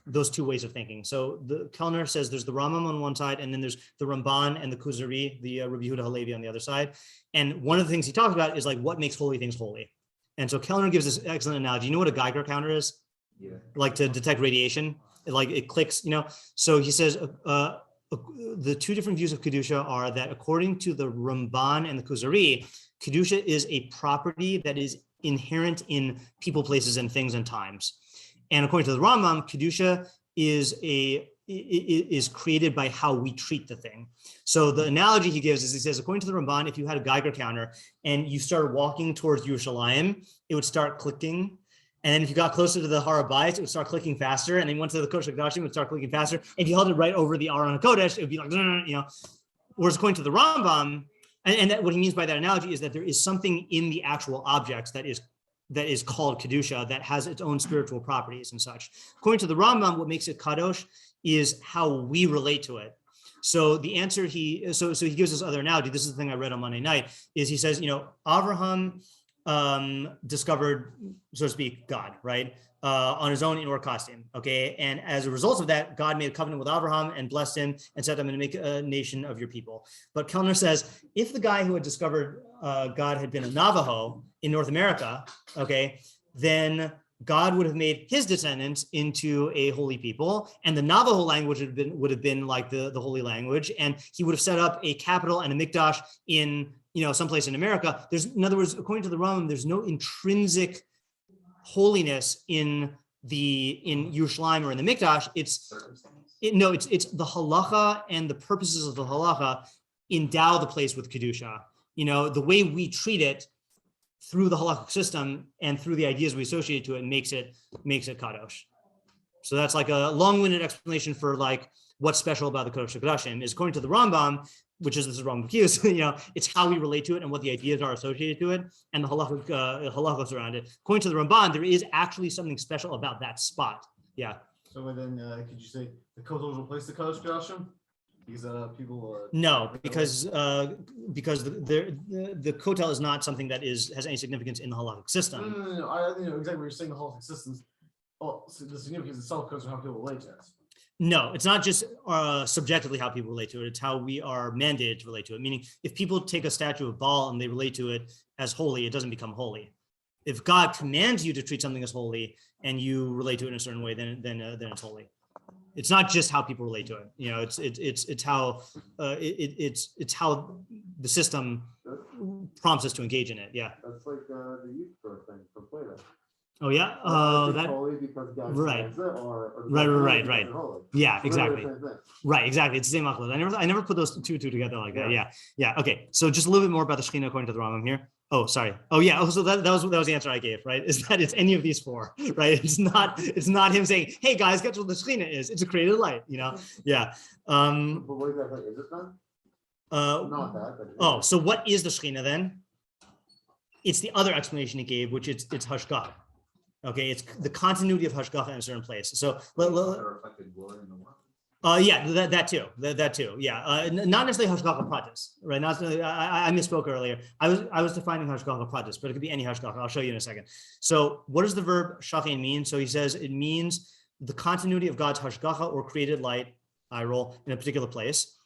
those two ways of thinking. So the Kellner says there's the Rambam on one side, and then there's the Ramban and the Kuzari, the Rabbi Yehuda Halevi on the other side. And one of the things he talks about is like what makes holy things holy. And so Kellner gives this excellent analogy. You know what a Geiger counter is? Yeah. Like to detect radiation, it clicks, So he says the two different views of Kedusha are that according to the Ramban and the Kuzari, Kedusha is a property that is inherent in people, places, and things and times. And according to the Rambam, Kedusha is created by how we treat the thing. So the analogy he gives is, he says, according to the Ramban, if you had a Geiger counter and you started walking towards Yerushalayim, it would start clicking. And then if you got closer to the Har HaBayit, it would start clicking faster. And then went to the Kodesh HaKodashim, it would start clicking faster. And if you held it right over the Aron HaKodesh, it would be like, Whereas according to the Rambam, and that what he means by that analogy is that there is something in the actual objects that is called Kedusha that has its own spiritual properties and such. According to the Rambam, what makes it Kadosh is how we relate to it. So the answer he gives this other analogy. This is the thing I read on Monday night. Is he says, Avraham discovered, so to speak, God, right, on his own in Ur Kasdim, okay, and as a result of that, God made a covenant with Avraham and blessed him and said, "I'm going to make a nation of your people." But Kellner says, if the guy who had discovered God had been a Navajo in North America, okay, then God would have made his descendants into a holy people, and the Navajo language would have been like the holy language, and he would have set up a capital and a mikdash in someplace in America. In other words, according to the Rambam, there's no intrinsic holiness in Yerushalayim or in the Mikdash. It's the halacha and the purposes of the halacha endow the place with kedusha. The way we treat it through the halachic system and through the ideas we associate to it makes it kadosh. So that's like a long-winded explanation for like what's special about the Kodesh HaKodashim is according to the Rambam, which is this is Rambam Bekius, it's how we relate to it and what the ideas are associated to it and the halachos around it. According to the Ramban, there is actually something special about that spot. Yeah. So then, could you say the kotel will replace the Kodesh HaKodashim? Because people. No, because the kotel is not something that has any significance in the halachic system. No. I know exactly what you're saying. The halachic systems. Oh, so the significance itself comes from how people relate to it. No, it's not just subjectively how people relate to it. It's how we are mandated to relate to it. Meaning, if people take a statue of Baal and they relate to it as holy, it doesn't become holy. If God commands you to treat something as holy and you relate to it in a certain way, then it's holy. It's not just how people relate to it. It's how the system prompts us to engage in it. Yeah. That's like the iyun thing from Plato. Oh yeah. Holy because God right. it, or Right. Yeah, it's exactly. Right, exactly. It's the same halachos. I never put those two together like that. Yeah. Okay. So just a little bit more about the Shechinah according to the Rambam here. Oh, sorry. Oh yeah. So that was the answer I gave, right? Is that it's any of these four, right? It's not him saying, "Hey guys, guess what the Shechinah is? It's a created light." Yeah. But what exactly is it then? Not that. But so what is the Shechinah then? It's the other explanation he gave, which it's hashgacha. Okay, it's the continuity of hashgacha in a certain place. So reflected glory in the world. That too. Yeah, not necessarily hashgacha pratis, right? Not necessarily, I misspoke earlier. I was defining hashgacha pratis, but it could be any hashgacha. I'll show you in a second. So, what does the verb shachin mean? So he says it means the continuity of God's hashgacha or created light, eye roll, in a particular place.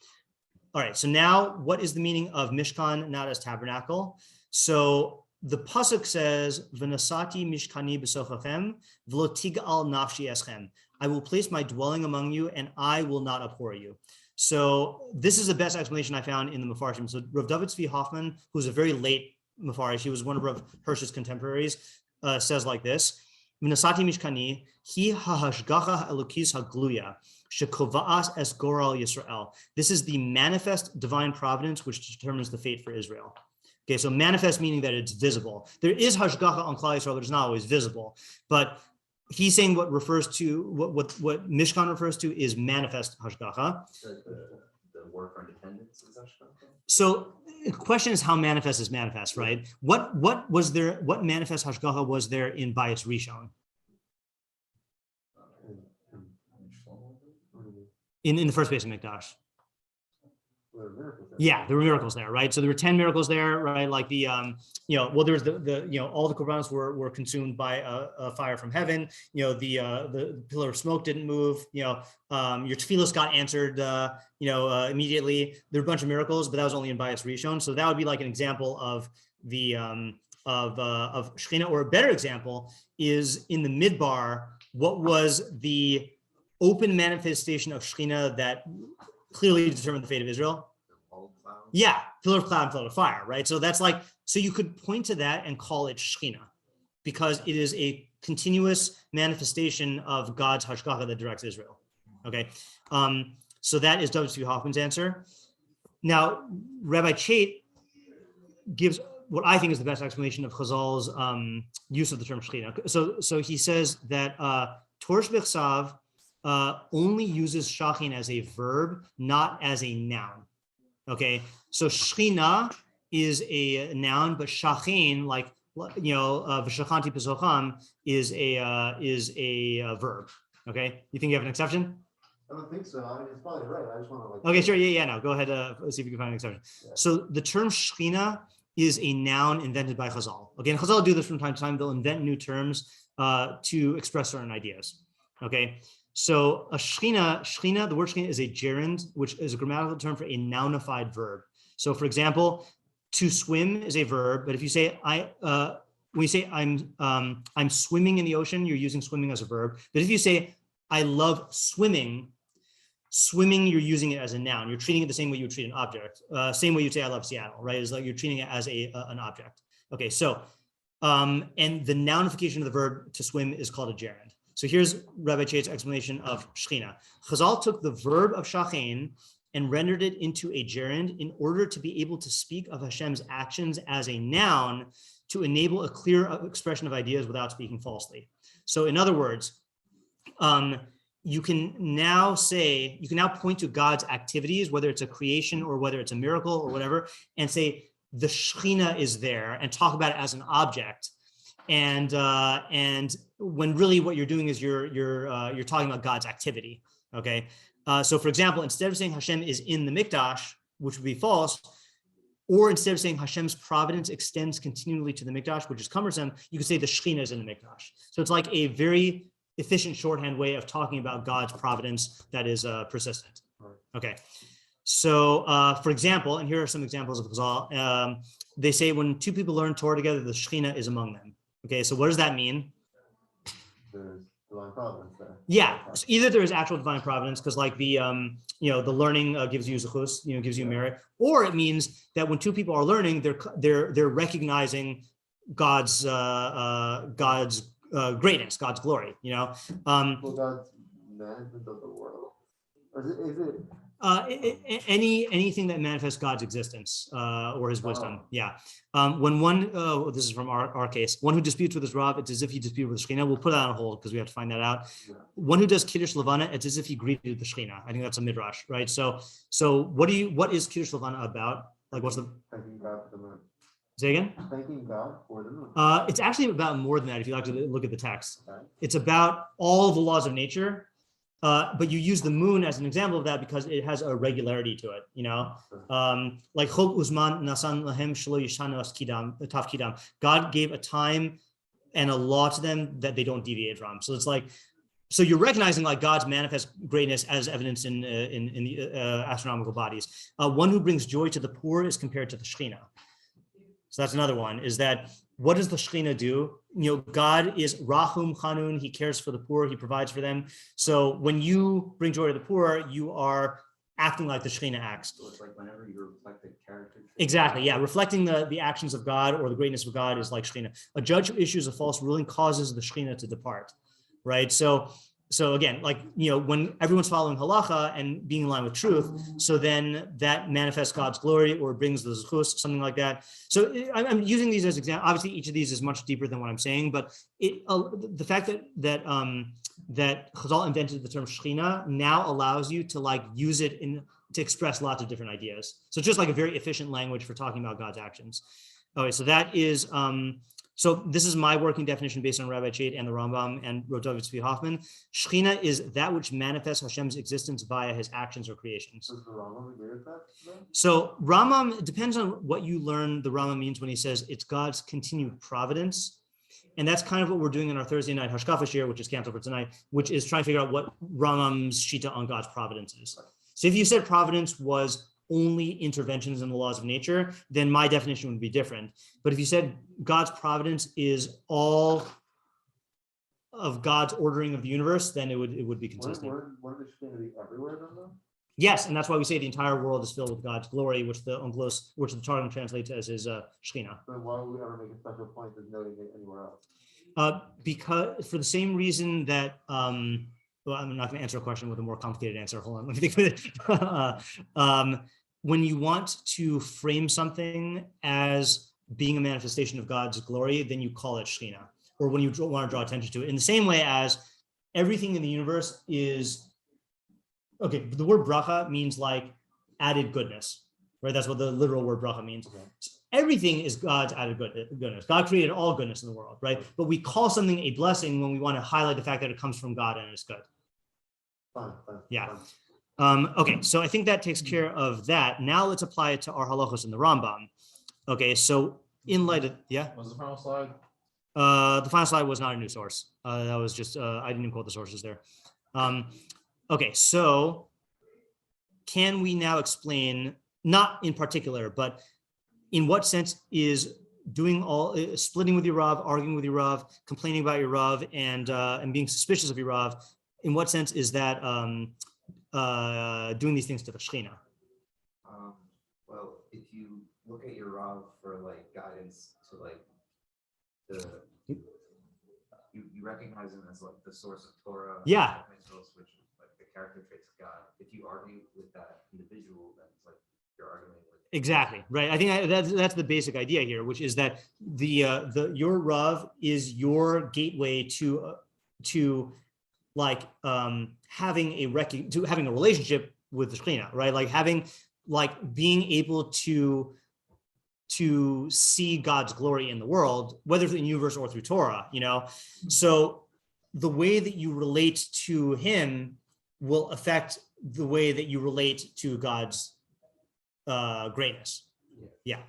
All right. So now, what is the meaning of mishkan, not as tabernacle? So the pasuk says, "V'nasati mishkani b'sochachem, v'lo tigal nafshi eschem." I will place my dwelling among you, and I will not abhor you. So this is the best explanation I found in the Mefarshim. So Rav David Tzvi Hoffman, who's a very late Mefarish, he was one of Rav Hirsch's contemporaries, says like this: "V'nasati mishkani hi hahashgacha elokis hagluya shekova'as es goral Yisrael." This is the manifest divine providence which determines the fate for Israel. Okay, so manifest meaning that it's visible. There is hashgacha on Klal Yisrael, but it's not always visible. But he's saying what Mishkan refers to is manifest hashgacha. The word for independence is hashgacha. So the question is how manifest is manifest, right? What manifest hashgacha was there in Bayis Rishon? In the first base of Mikdash. Yeah, there were miracles there, right? So there were 10 miracles there, right? Like the, there's the all the korbanos were consumed by a fire from heaven. The pillar of smoke didn't move. Your tefillos got answered, immediately. There were a bunch of miracles, but that was only in Bayis Rishon. So that would be like an example of the of Shechinah, or a better example is in the Midbar. What was the open manifestation of Shechinah that clearly determined the fate of Israel? Yeah, pillar of cloud and pillar of fire, right? So that's like, so you could point to that and call it Shechinah because it is a continuous manifestation of God's hashgacha that directs Israel. Okay, so that is W.C. Hoffman's answer. Now, Rabbi Chait gives what I think is the best explanation of Chazal's use of the term Shechinah. So he says that Torah Bechsav only uses shachin as a verb, not as a noun. Okay, so Shechinah is a noun, but shachin, like v'shachanti pesocham, is a verb. Okay, you think you have an exception? I don't think so. I mean, it's probably right. I just want to Okay, sure. Yeah. No, go ahead. Let's see if you can find an exception. Yeah. So the term Shechinah is a noun invented by Chazal. Okay, and Chazal do this from time to time. They'll invent new terms to express certain ideas. Okay. So a Shechinah, the word Shechinah is a gerund, which is a grammatical term for a nounified verb. So for example, to swim is a verb, but if you say when you say I'm swimming in the ocean, you're using swimming as a verb. But if you say I love swimming, Swimming, you're using it as a noun. You're treating it the same way you would treat an object. Same way you'd say, I love Seattle, right? It's like you're treating it as an object. Okay, so, and the nounification of the verb to swim is called a gerund. So here's Rabbi Chait's explanation of Shechinah. Chazal took the verb of shachin and rendered it into a gerund in order to be able to speak of Hashem's actions as a noun to enable a clear expression of ideas without speaking falsely. So in other words, you can now point to God's activities, whether it's a creation or whether it's a miracle or whatever, and say the Shechinah is there and talk about it as an object. And when really what you're doing is you're talking about God's activity. Okay. So for example, instead of saying Hashem is in the mikdash, which would be false, or instead of saying Hashem's providence extends continually to the mikdash, which is cumbersome, you could say the Shechinah is in the mikdash. So it's like a very efficient shorthand way of talking about God's providence that is persistent. Okay. So for example, and here are some examples of Chazal, they say when two people learn Torah together, the Shechinah is among them. Okay, so what does that mean? There's divine providence there. Yeah, so either there is actual divine providence, because like the the learning gives you zechus, gives you merit, or it means that when two people are learning, they're recognizing God's greatness, God's glory. Well, God's management of the world, or is it? Anything that manifests God's existence or his wisdom. Yeah. When one, this is from our case, one who disputes with his Rav, it's as if he disputed with the Shechinah. We'll put that on hold because we have to find that out. Yeah. One who does Kiddush Levana, it's as if he greeted the Shechinah. I think that's a midrash, right? So what is Kiddush Levana about? Like, what's the? Thanking God for the moon. Say again? Thanking God for the moon. It's actually about more than that. If you like to look at the text, it's about all the laws of nature. But you use the moon as an example of that because it has a regularity to it, like Chol Uzman Nasan Lahem Shelo Yishanu Tafkidam. God gave a time and a law to them that they don't deviate from. So it's like, so you're recognizing like God's manifest greatness as evidenced in the astronomical bodies. One who brings joy to the poor is compared to the Shechinah. So that's another one, is that what does the Shechinah do? God is Rahum Chanun, he cares for the poor, he provides for them. So when you bring joy to the poor, you are acting like the Shechinah acts. So it's like whenever you reflect the character. Exactly, yeah. Reflecting the actions of God or the greatness of God is like Shechinah. A judge who issues a false ruling causes the Shechinah to depart, right? So again, like, when everyone's following halacha and being in line with truth, so then that manifests God's glory or brings the zechus, something like that. So I'm using these as examples. Obviously, each of these is much deeper than what I'm saying, but the fact that Chazal invented the term Shechinah now allows you to like use it to express lots of different ideas. So it's just like a very efficient language for talking about God's actions. Okay, so that is so this is my working definition based on Rabbi Chait and the Rambam and Rotovitz Hoffman. Shechinah is that which manifests Hashem's existence via his actions or creations. Does the Rambam agree with that? So Rambam, it depends on what you learn the Rambam means when he says it's God's continued providence. And that's kind of what we're doing in our Thursday night Hashkafa shiur, which is canceled for tonight, which is trying to figure out what Rambam's shita on God's providence is. So if you said providence was only interventions in the laws of nature, then my definition would be different. But if you said God's providence is all of God's ordering of the universe, then it would be consistent. Wouldn't the Shechinah be everywhere then, though? Yes, and that's why we say the entire world is filled with God's glory, which the Torah translates as his Shechinah. Then why would we ever make a special point of noting it anywhere else? Because for the same reason that well, I'm not going to answer a question with a more complicated answer. Hold on, let me think of it. When you want to frame something as being a manifestation of God's glory, then you call it Shechinah. Or when you want to draw attention to it, in the same way as everything in the universe is, okay, the word bracha means like added goodness, right? That's what the literal word bracha means. Okay. So everything is God's added goodness. God created all goodness in the world, right? But we call something a blessing when we want to highlight the fact that it comes from God and it's good. Yeah. Okay, so I think that takes care of that. Now let's apply it to our halachos in the Rambam. Okay, so in light of, yeah? What was the final slide? The final slide was not a new source. That was just, I didn't even quote the sources there. Okay, so can we now explain, not in particular, but in what sense is splitting with your Rav, arguing with your Rav, complaining about your Rav, and being suspicious of your Rav, in what sense is that doing these things to the Shechinah? Well, if you look at your Rav for like guidance to like you recognize him as like the source of Torah, Yeah, which is like the character traits of God. If you argue with that individual, then it's like you're arguing with exactly right. I think that's the basic idea here, which is that your Rav is your gateway to like having a relationship with the Shechinah, right? Like being able to see God's glory in the world, whether through the universe or through Torah, So the way that you relate to him will affect the way that you relate to God's greatness. Yeah.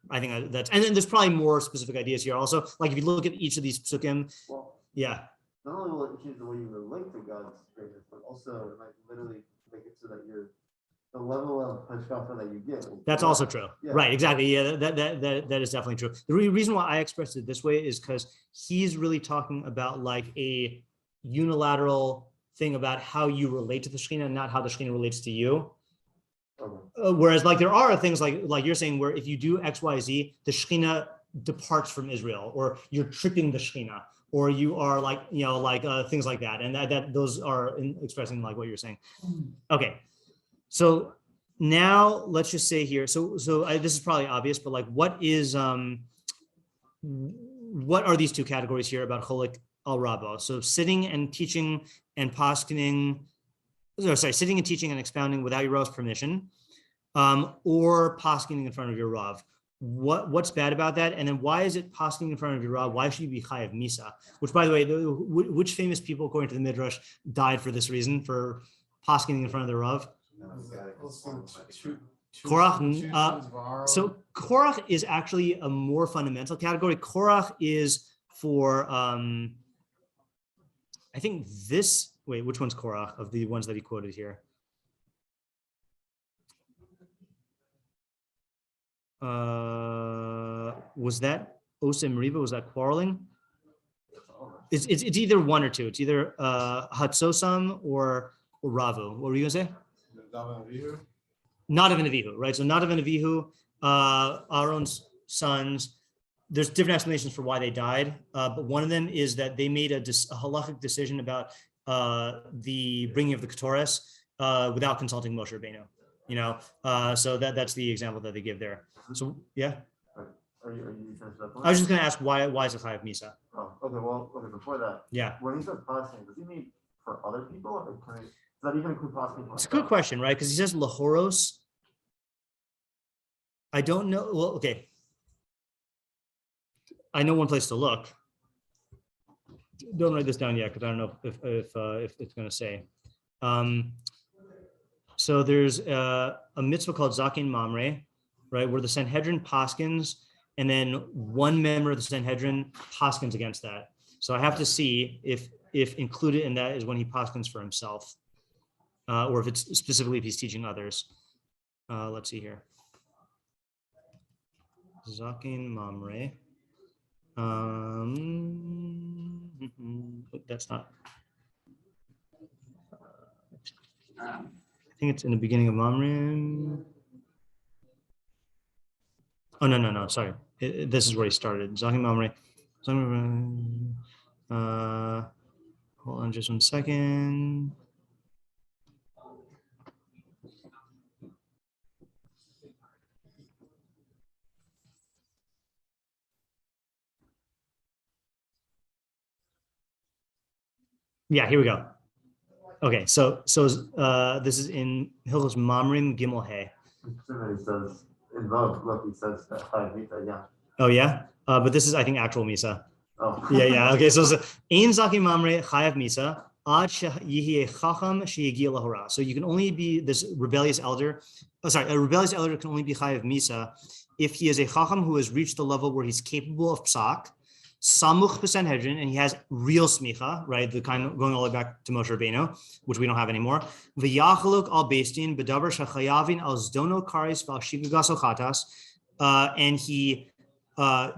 I think that's, and then there's probably more specific ideas here also. Like if you look at each of these psukim, not only will it change the way you relate to God's greatness, but also it might literally make it so that the level of hashkafa that you get. That's also true. Yeah. Right, exactly. Yeah, that is definitely true. The reason why I expressed it this way is because he's really talking about like a unilateral thing about how you relate to the Shechinah, not how the Shechinah relates to you. Okay. Whereas like there are things like you're saying where if you do X, Y, Z, the Shechinah departs from Israel, or you're tripping the Shechinah, or you are like, things like that. And that those are expressing like what you're saying. Okay. So now let's just say here, this is probably obvious, but like what are these two categories here about cholek al rabo? So sitting and teaching and sitting and teaching and expounding without your Rav's permission, or poskening in front of your Rav. What's bad about that? And then why is it poskening in front of your Rav? Why should you be chayav misa? Which, by the way, which famous people, according to the Midrash, died for this reason, for poskening in front of their Rav? Korach. So Korach is actually a more fundamental category. Korach is for I think this. Wait, which one's Korach of the ones that he quoted here? Was that Osem Riva? Was that quarreling? It's either one or two. It's either Hatzosam or Ravu. What were you gonna say? Nadav and Avihu, right? So Nadav and Avihu, Aaron's sons. There's different explanations for why they died, but one of them is that they made a halachic decision about the bringing of the Ketores without consulting Moshe Rabbeinu. So that's the example that they give there. So yeah. Are you I was just going to ask why is it chayav misa? Oh, okay. Well, before that. Yeah. When he says posting, does he mean for other people, or does that even include posting? It's a good question, right? Because he says lahoros. I don't know. Well, okay. I know one place to look. Don't write this down yet because I don't know if it's going to say. So there's a mitzvah called Zakin Mamre, right, where the Sanhedrin paskins, and then one member of the Sanhedrin paskins against that. So I have to see if included in that is when he paskins for himself, or if it's specifically if he's teaching others. Let's see here. Zakin Mamre. That's not. I think it's in the beginning of Mamrim. Oh, no, sorry. This is where he started. Zakin Mamre. Hold on just 1 second. Yeah, here we go. Okay, so this is in Hilchos Mamrim Gimel He. He says in both. Look, he says yeah. Oh yeah, but this is I think actual misa. Oh. Yeah. Okay, so Ein Zakin Mamre Chayav Misa Ad Yihye Chacham Sheyigia Lahora. So you can only be this rebellious elder. A rebellious elder can only be Chayav Misa if he is a Chacham who has reached the level where he's capable of psak. Samuch b'Sanhedrin, and he has real smicha, right? The kind going all the way back to Moshe Rabbeinu, which we don't have anymore. V'yachaluk al beistin b'davar shachayavin al zdono karis v'al shigagas al chatas, and he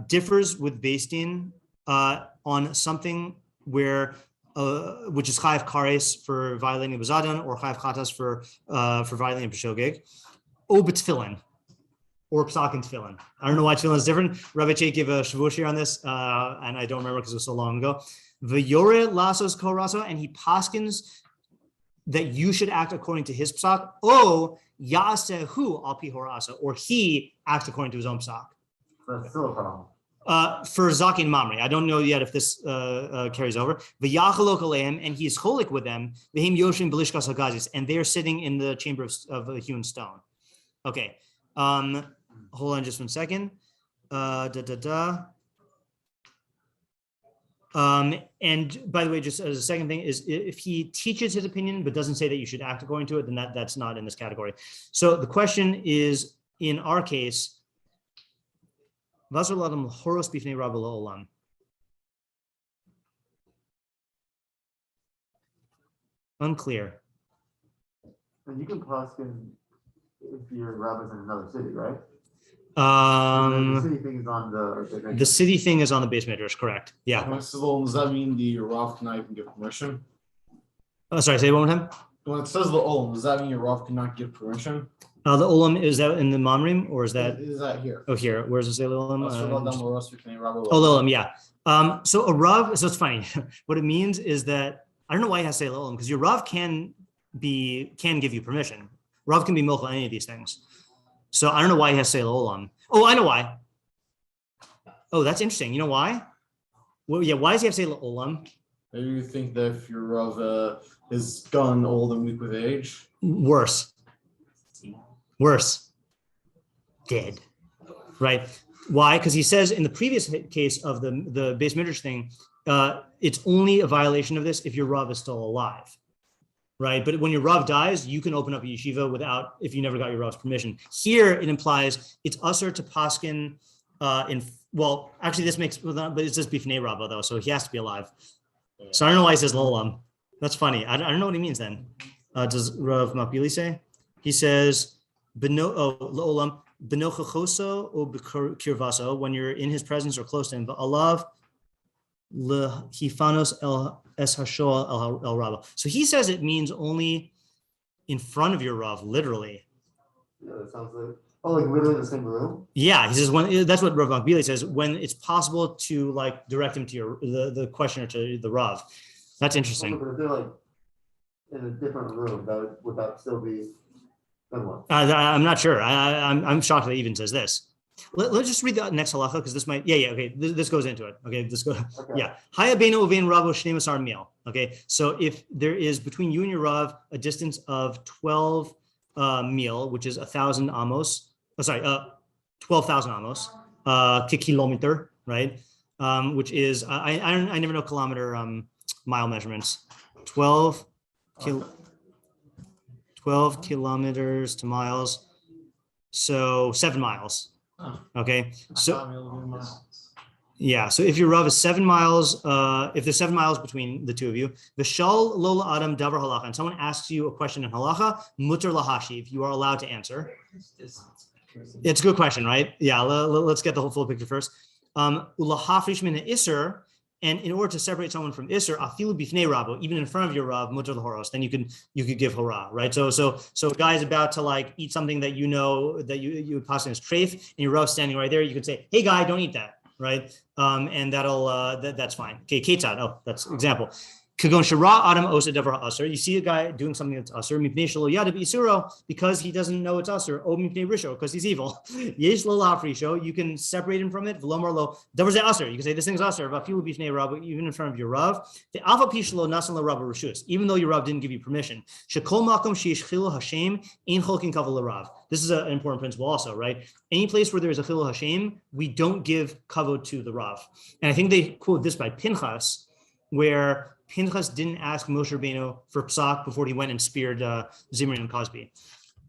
differs with beistin on something where which is chayav kares for violating bezadan, or chayav chatas for violating b'shogeg, o b'tefillin, or psak and tefillin. I don't know why tefillin is different. Rabbi Che gave a shavur here on this, and I don't remember because it was so long ago. V'yore lasos kol raso, and he paskins that you should act according to his psak. O yasehu al pi horasa, or he acts according to his own psak. That's still a problem. For Zakin Mamri, I don't know yet if this carries over. V'yachalok aleim, and he is cholek with them. V'him yoshim b'lishkas hagazis, and they are sitting in the chamber of a hewn stone. Okay, hold on just 1 second. And by the way, just as a second thing is, if he teaches his opinion but doesn't say that you should act according to it, then that's not in this category. So the question is, in our case, unclear. And you can paskin if your rabbi's in another city, right? The city thing is on the city thing is on the base midrash, correct? Yeah. Does that mean the Rav cannot even give permission? Sorry, say it one more time. When it says the Olam, does that mean your Rav cannot give permission? The Olam, is that in the Mamrim, or is that? Is that here? Oh, here. Where's it say the Olam? The Olam, yeah. So a Rav, so it's funny. What it means is that, I don't know why it has to say Olam, because your Rav can give you permission. Rav can be milchel any of these things. So I don't know why he has to say Olam. Oh, I know why. Oh, that's interesting. You know why? Well, yeah, why does he have to say Olam? Maybe you think that if your Rav is gone old and weak with age? Worse. Dead. Right? Why? Because he says in the previous case of the base midrash thing, it's only a violation of this if your Rav is still alive. Right? But when your Rav dies, you can open up a yeshiva if you never got your Rav's permission. Here, it implies it's usher to paskin actually this makes, but it says bifnei Rabba though, so he has to be alive. So I don't know why he says lolam. That's funny. I don't know what he means then. Does Rav Mapili say? He says, lolam, benochachoso o b'kirvaso, when you're in his presence or close to him, but alav lehifanos el es hashoal el rabo. So he says it means only in front of your Rav, literally. Yeah, that sounds like literally in the same room. Yeah, he says that's what Rav Makbili says, when it's possible to like direct him to the questioner to the Rav. That's interesting. But if they're like in a different room, would that still be? I'm not sure. I'm shocked that it even says this. Let's just read the next halacha because this might. Yeah. Okay. This goes into it. Okay. Yeah. Haya beino uvein rabo shnei masar mil. Okay. So if there is between you and your Rav a distance of 12 mil, which is 1,000 amos. 12,000 amos, kilometer, right? Which is I never know kilometer mile measurements. 12 kilometers to miles, so 7 miles. Okay, so yeah, so if your Rav is 7 miles, if there's 7 miles between the two of you, v'shal lo adam davar halacha, and someone asks you a question in halacha, mutar lahashiv, you are allowed to answer. It's a good question, right? Yeah, let's get the whole full picture first. Ulahafrish min iser, and in order to separate someone from iser, afilu bifnei rabo, even in front of your Rav, mutar lahoros, then you could give hora, right? So a guy is about to like eat something that you know that you would pass in his treif, and your Rav standing right there, you could say, hey guy, don't eat that, right? And that's fine. Okay, ketzad. Oh, that's example. Kagon shara adam osa davar asur. You see a guy doing something that's asur, mipnei shelo yadav isuro, because he doesn't know it's asur. O mipnei risho, because he's evil. Yesh lo lafrisho. You can separate him from it. V'lomar lo davar ze asur. You can say this thing's asur. Vafilu bifnei Rav, even in front of your Rav. The alpha pishlo nasan la Rav rishus. Even though your Rav didn't give you permission. Shekol makom sheish chilo hashem ein cholkin kavod Rav. This is an important principle also, right? Any place where there is a chilo hashem, we don't give kavod to the Rav. And I think they quote this by Pinchas, where Pinchas didn't ask Moshe Rabbeinu for psak before he went and speared Zimri and Cosby.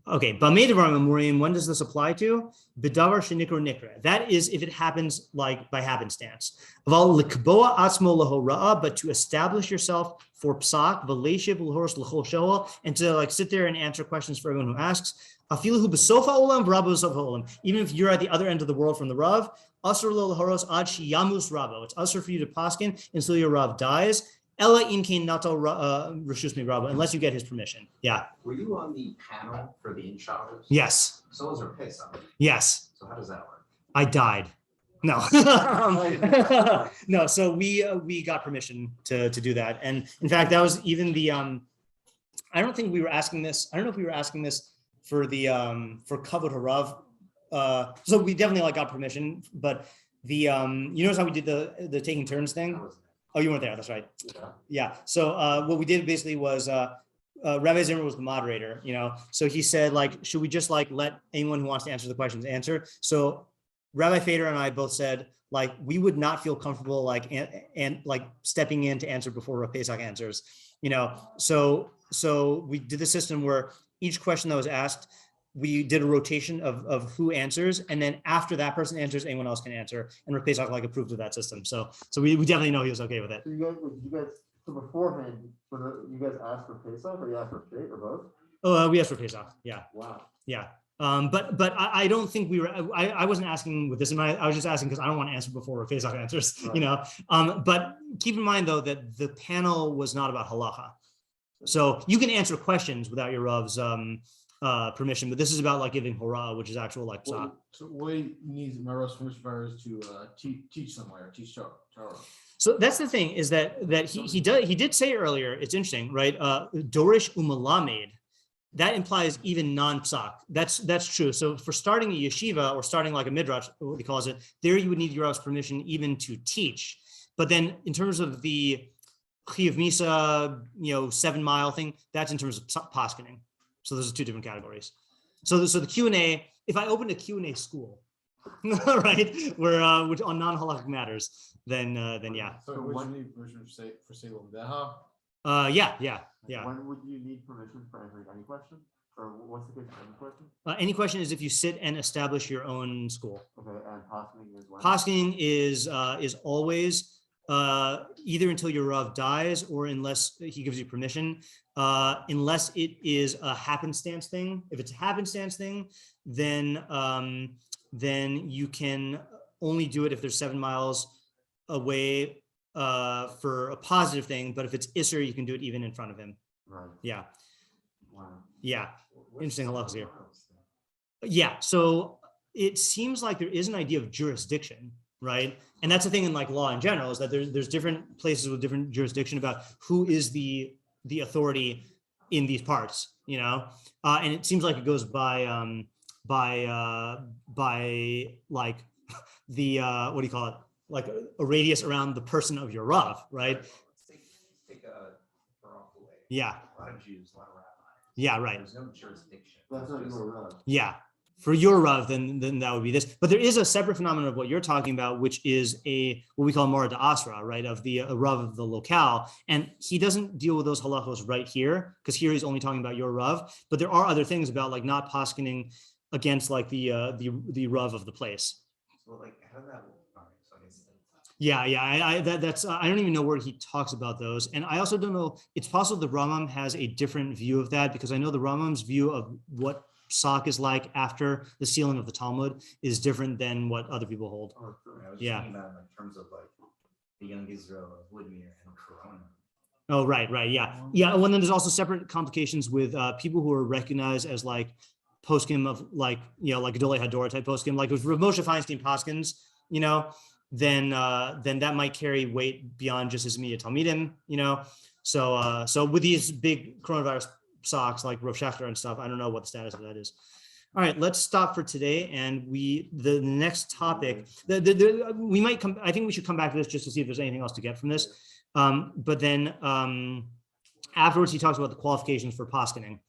Okay, Bameidavar Memorim, when does this apply to? Bidavar shenikro nikra. That is if it happens like by happenstance. Aval likboa atzmo lahora'ah, but to establish yourself for psak, v'leishiv l'horos l'chol shoel, and to like sit there and answer questions for everyone who asks. Afilu besofa olam v'rabo besofa olam. Even if you're at the other end of the world from the Rav, asur lo l'horos ad shiyamus rabo. It's asur for you to paskin until your Rav dies. Ella imkein nato reshus mi rabo, unless you get his permission. Yeah. Were you on the panel for the in-showers? Yes. So was Pesach. Yes. So how does that work? I died. No. No. So we got permission to do that, and in fact, that was even the I don't think we were asking this. I don't know if we were asking this for the for kavod harav. So we definitely like got permission, but the you notice how we did the taking turns thing? Oh, you weren't there. That's right. Yeah. So what we did basically was Rabbi Zimmer was the moderator, so he said, like, should we just like let anyone who wants to answer the questions answer? So Rabbi Fader and I both said, like, we would not feel comfortable like and like stepping in to answer before Rav Pesach answers, so we did the system where each question that was asked, we did a rotation of who answers, and then after that person answers, anyone else can answer. And Rav Pesach like approved of that system, so we definitely know he was okay with it. So you guys, so beforehand, you guys asked for Pesach, or you asked for State, or both? Oh, we asked for Pesach. Yeah. Wow. Yeah. But I don't think we were. I wasn't asking with this in mind. I was just asking because I don't want to answer before Rav Pesach answers. Right. But keep in mind though that the panel was not about halacha, so you can answer questions without your Rav's permission, but this is about like giving hora, which is actual like psak. So what he needs my Rav's permission for is to teach somewhere, teach Torah. So that's the thing, is that he did say earlier. It's interesting, right? Dorish umalamed. That implies even non-psak. That's true. So for starting a yeshiva or starting like a midrash, what he calls it, there you would need your Rav's permission even to teach. But then in terms of the chiyuv misa, 7 mile thing, that's in terms of poskening. So those are two different categories. So the Q&A, if I opened a Q&A school, right, where which on non-halakhic matters, then yeah. So would you need permission for Salem Deha? Yeah. When would you need permission for answering any question? Or what's the case for any question? Any question is if you sit and establish your own school. Okay, and poskening is when? Poskening is always either until your Rav dies or unless he gives you permission, unless it is a happenstance thing. If it's a happenstance thing, then you can only do it if there's 7 miles away for a positive thing. But if it's Isser, you can do it even in front of him. Right. Yeah. Wow. Yeah. Interesting halachos here. Yeah. So it seems like there is an idea of jurisdiction, right? And that's the thing in like law in general, is that there's different places with different jurisdiction about who is the authority in these parts, and it seems like it goes by like the what do you call it, like a radius around the person of your Rav, right? Take a Baruch away. Yeah. A lot of Jews, a lot of rabbis. Yeah, right. There's no jurisdiction. That's not your Rav. Yeah. For your Rav, then that would be this. But there is a separate phenomenon of what you're talking about, which is what we call mora de asra, right? Of the Rav of the locale. And he doesn't deal with those halachos right here, because here he's only talking about your Rav. But there are other things about like not poskening against like the Rav of the place. So like how does that work? So I guess Yeah. That's I don't even know where he talks about those. And I also don't know, it's possible the Rambam has a different view of that, because I know the Rambam's view of what psak is like after the sealing of the Talmud is different than what other people hold. I was Yeah. thinking about it in terms of like the young Israel of Woodmere and Corona. Oh, right, yeah. Well, then there's also separate complications with people who are recognized as like poskim of like, like Gedolei Hador type poskim, like if Rav Moshe Feinstein poskins, then that might carry weight beyond just his immediate Talmidim, So with these big coronavirus socks like Rav Shechter and stuff, I don't know what the status of that is. All right, let's stop for today, and the next topic, we might come. I think we should come back to this just to see if there's anything else to get from this. But then afterwards, he talks about the qualifications for poskening.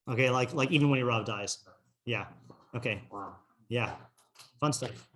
Okay, like even when your Rav dies. Yeah. Okay. Wow. Yeah. Fun stuff.